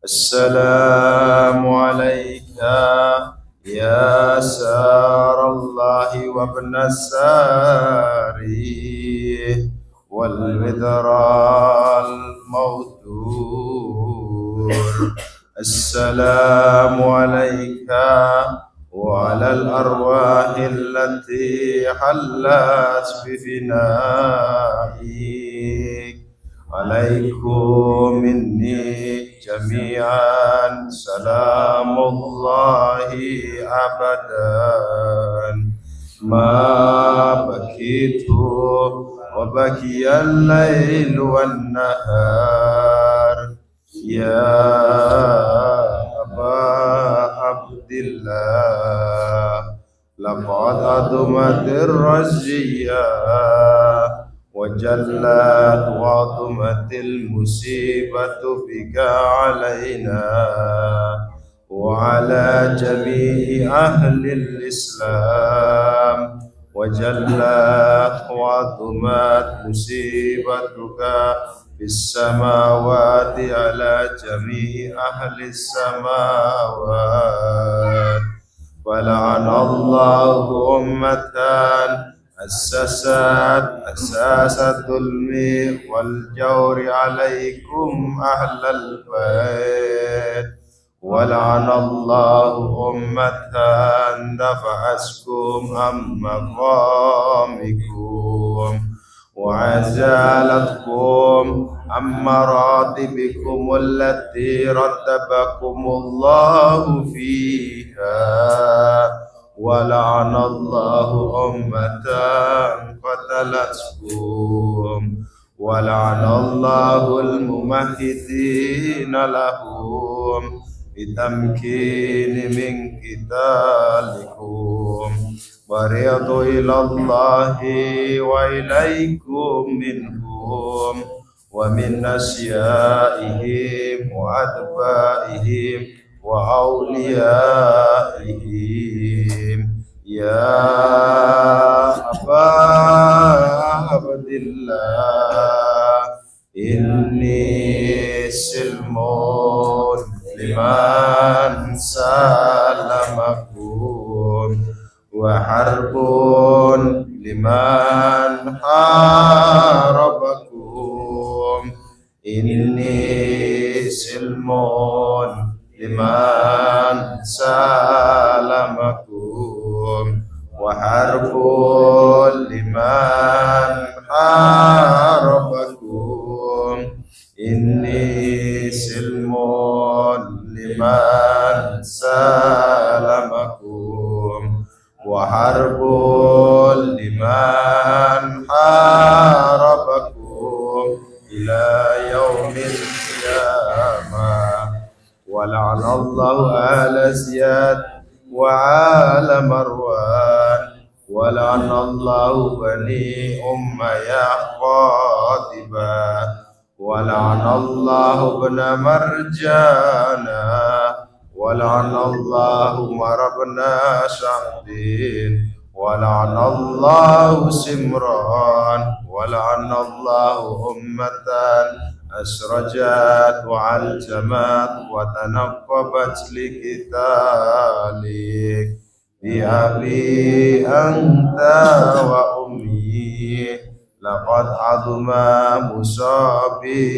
Assalamu alayka ya sarallahi wa ibna sari wal midral mawtur السلام عليك وعلى الأرواح التي حلت بفنائك عليكم مني جميعا سلام الله أبدا ما بكيت وبكي الليل والنهار يا أبا عبد الله لقد أضمت الرزية وجلت وعظمت المصيبة بك علينا وعلى جميع أهل الإسلام وجلت وعظمت مصيبتك في السماوات على جميع أهل السماوات ولعن الله أمة أساس الظلم والجور عليكم أهل البيت ولعن الله أمة دفعتكم عن مقامكم وعزالتكم عن مراتبكم التي رتبكم الله فيها ولعن الله أمة قتلتكم ولعن الله الممهدين لهم بتمكين من قتالكم ورضوا إلى الله وإليكم منهم ومن أشيائهم وأتباعهم وأوليائهم يا أبا عبد الله إني سلم لمن سلمكم وحرب لمن حاربكم إني سلم لمن سلمكم وحرب لمن حاربكم إني سلم لمن سلمكم وحرب لمن حاربكم إلى يوم القيامة ولعن الله آل زياد وآل مروان ولعن الله بني أمية قاطبة ولعن الله ابن مرجانا ولعن الله عمر بن سعد ولعن الله سمران ولعن الله أمة أسرجت وعلجمت وتنقبت لقتالك بأبي أنت وأمي لقد عظم مصابي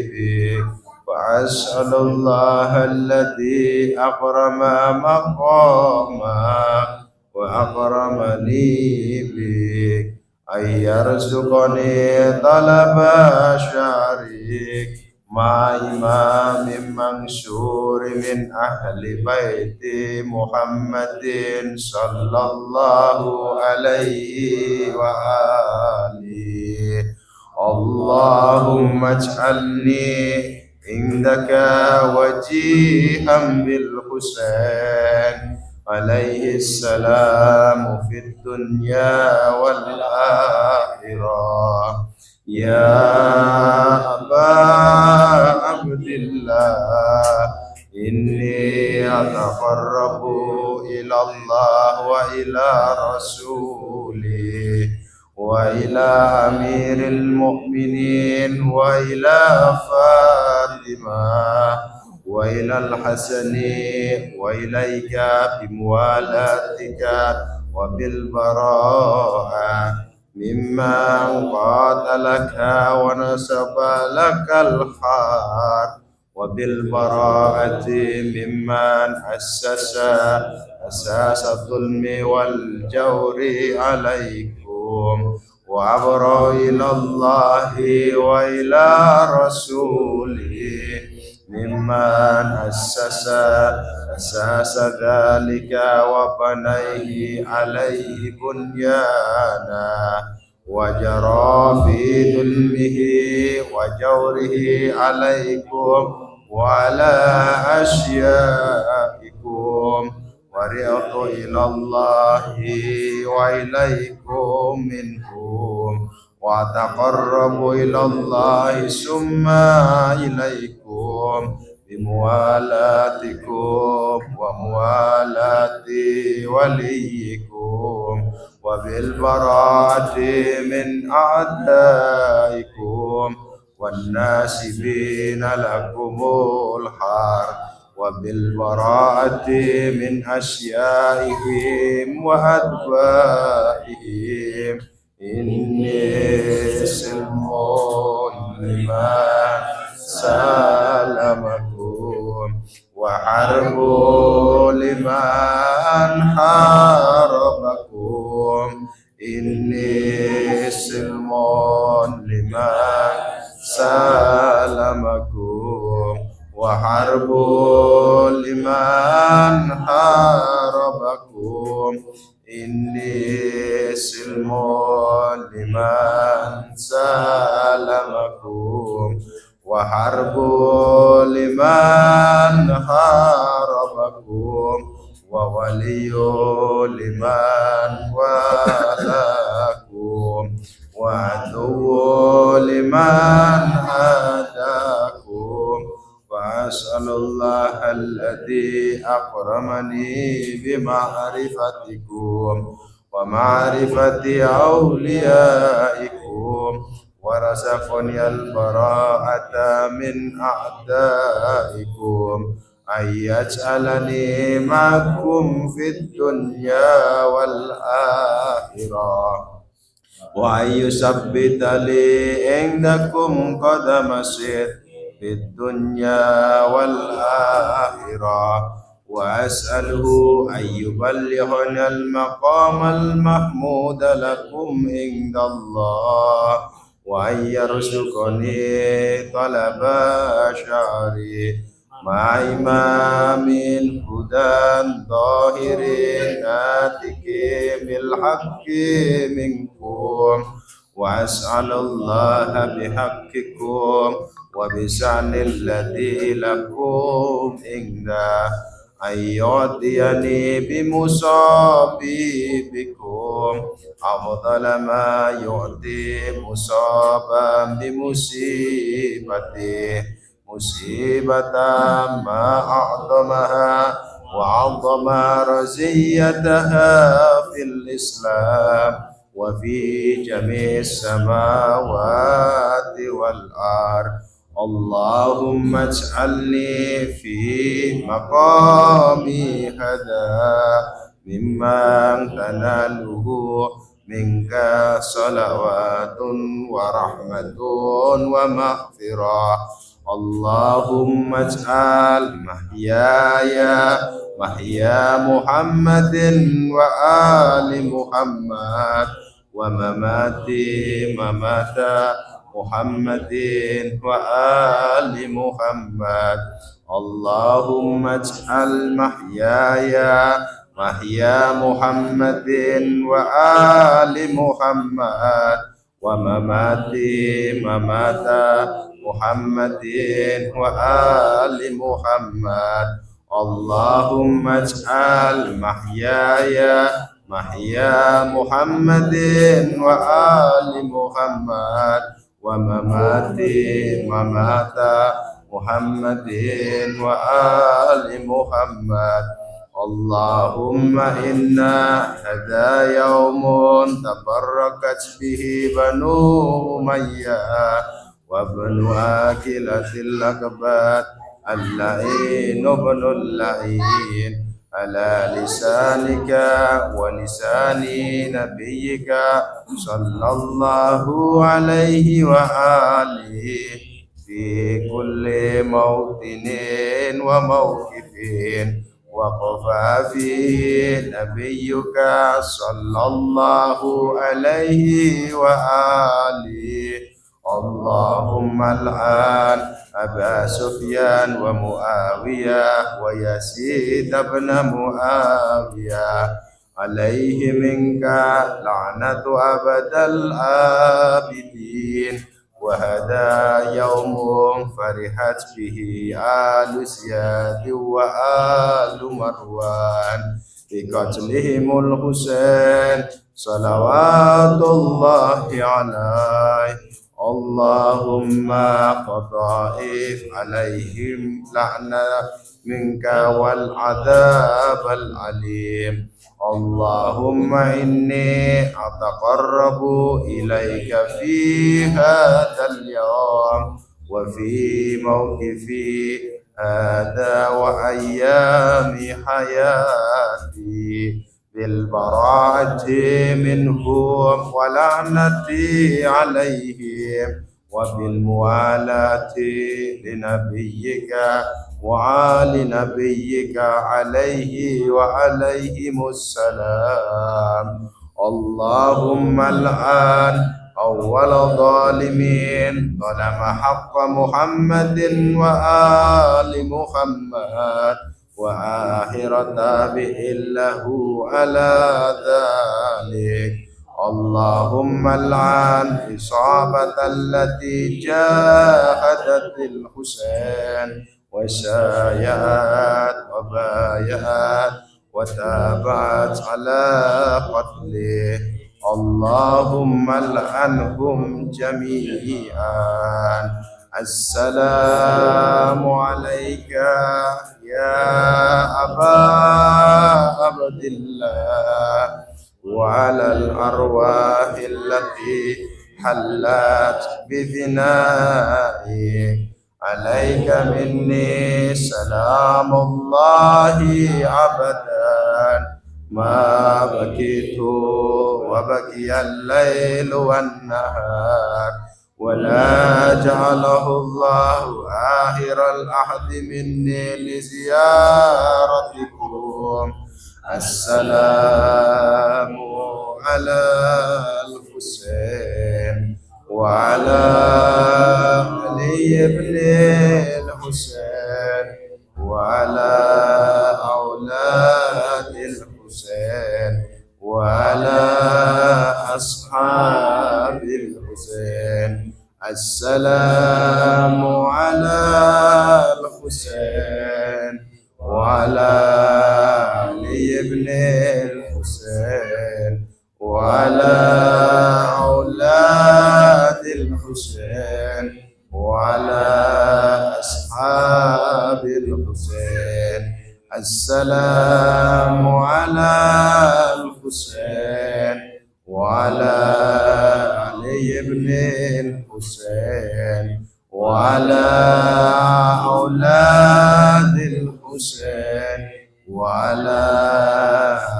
بك وأسأل الله الذي أكرم مقامك وأكرمني بك أن يرزقني طلب شعرك مع إمام منشور من أهل بيت محمد صلى الله عليه وآله اللهم اجعلني عندك وجيها بالحسين عليه السلام في الدنيا والآخرة يا أبا عبد الله إني أتقرب إلى الله وإلى رسوله وإلى أمير المؤمنين وإلى فاطمة وإلى الحسن وإليك بموالاتك وبالبراءة ممن قاتلك ونسب لك الحرب وبالبراءة ممن أساس الظلم والجور عليكم وأبرأ إلى الله وإلى رسوله ممن أساس ذلك وبنيه عليه بنيانا وجرى في ظلمه وجوره عليكم وعلى أشيائكم ورئت إلى الله وإليكم منهم وتقرب إلى الله ثم إليكم بموالاتكم وموالاة وليكم وبالبراءة من أعدائكم والناسبين لكم الحرب وبالبراءة من أشيائهم وأتباعهم إني سلم لمن سلمكم وحرب لمن حاربكم إني سلم لمن سلمكم وحرب لمن حاربكم إني سلم لمن سلمكم وحرب لمن حاربكم وولي لمن والاكم وعدو لمن عاداكم وأسأل الله الذي أكرمني بمعرفتكم ومعرفة أوليائكم ورزقني البراءة من أعدائكم أن يجعلني معكم في الدنيا والآخرة وأن يثبت لي عندكم قدم صدق في الدنيا والآخرة وأسأله أن يبلغني المقام المحمود لكم عند الله وأن يرزقني طلب شعري مع إمام هدى ظاهر ناتك بالحق منكم وأسأل الله بحقكم وبشأن الذي لكم عنده أن يعطيني بمصابيبكم أفضل ما يعطي مصابا بمصيبته مصيبة ما أعظمها وعظم رزيتها في الإسلام وفي جميع السماوات والأرض اللهم اجعلني في مقامي هذا ممن تناله منك صلوات ورحمة ومغفرة اللهم اجعل محيا محمد وآل محمد ومماتي ممات محمد وآل محمد اللهم اجعل محيا محمد وآل محمد ومماتي ممات محمد وآل محمد اللهم اجعل محيا محمد وآل محمد ومماتي ممات محمد وآل محمد اللهم إنا هذا يوم تبركت به بنو أمية وابن آكلة الأكباد اللعين ابن اللعين على لسانك ولسان نبيك صلى الله عليه وآله في في كل موطن وموقف وقف فيه نبيك صلى الله عليه وآله. اللهم الآن أبا سفيان ومعاوية ويزيد بن معاوية عليه منك لعنة أبد الآبدين. وهذا يوم فرحت به آل زياد وآل مروان بقتلهم الحسين صلوات الله عليه. اللهم فضائف عليهم لعنة منك والعذاب العليم. اللهم إني أتقرب إليك في هذا اليوم وفي موقفي هذا وأيام حياتي بالبراءة منهم ولعنتي عليهم وبالموالاة لنبيك وآل نبيك عليه وعليهم السلام. اللهم الآن أول ظالمين ظلم حق محمد وآل محمد وآخر تابع له على ذلك. اللهم العن إصابة التي جاهدت الحسين وشايعت وبايعت وتابعت على قتله. اللهم العنهم جميعا. السلام عليك يا أبا عبد الله وعلى الأرواح التي حلت بفنائك. عليك مني سلام الله أبدا ما بكيت وبكي الليل والنهار ولا جعله الله آخر العهد مني لزيارتكم. السلام على الحسين وعلى علي بن الحسين وعلى أولاد الحسين وعلى أصحاب الحسين. السلام على الحسين وعلى علي بن الحسين وعلى أولاد الحسين وعلى أصحاب الحسين. السلام على الحسين وعلى علي بن الحسين وعلى أولاد الحسين وعلى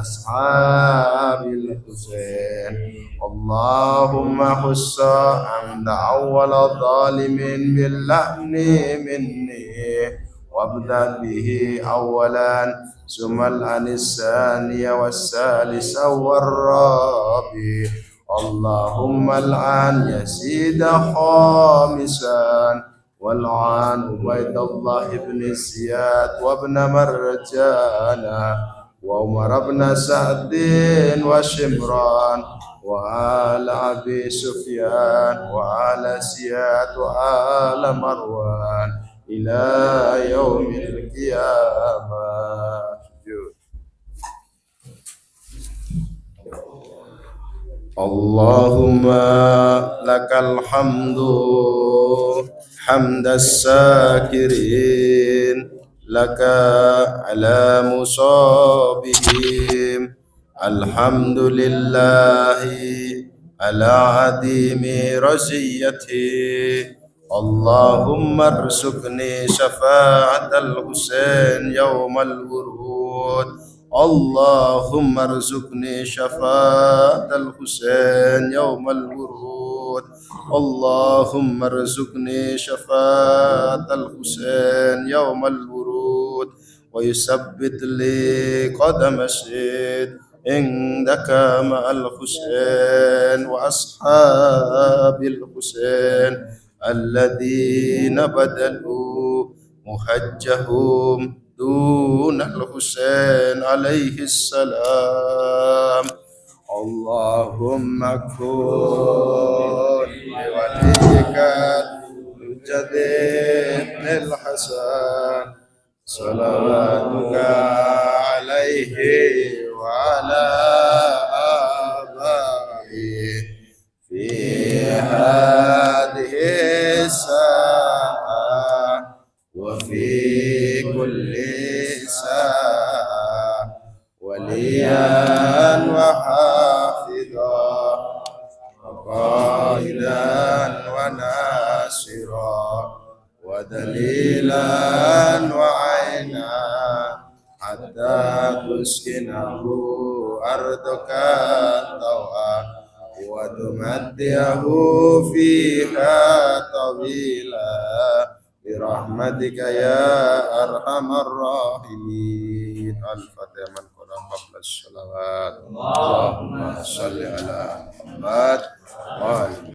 أصحاب الحسين. اللهم خص عند أول ظالم باللعن مني وابدأ به أولا ثم العن الثاني والثالث والرابع. اللهم العن يزيد خامسا والعن عبيد الله بن زياد وابن مرجان وعمر بن سعد وشمران وآل أبي سفيان وآل زياد وآل مروان إلى يوم القيامة. اللهم لك الحمد حمد الساكرين لك على مصابهم. الحمد لله على عديم رزيته. اللهم ارزقني شفاعة الحسين يوم الورود. اللهم ارزقني شفاعة الحسين يوم الورود. الورود اللهم ارزقني شفاعة الحسين يوم الورود ويثبت لي قدم الشهيد عندك مع الحسين وأصحاب الحسين الذين بدلوا محجهم دون الحسين عليه السلام اللهم كن لوليك الجديد الحسن صلواتك عليه وعلى آبائه في هذه الساعة وفي كل ساعة وليا وحافظا وقائدا وناصرا ودليلا وعينا حتى تسكنه أرضك طوعا وتمتعه فيها طويلا برحمتك يا أرحم الراحمين. الفاتحة من قرأ قبل الصلوات اللهم صل على محمد وآل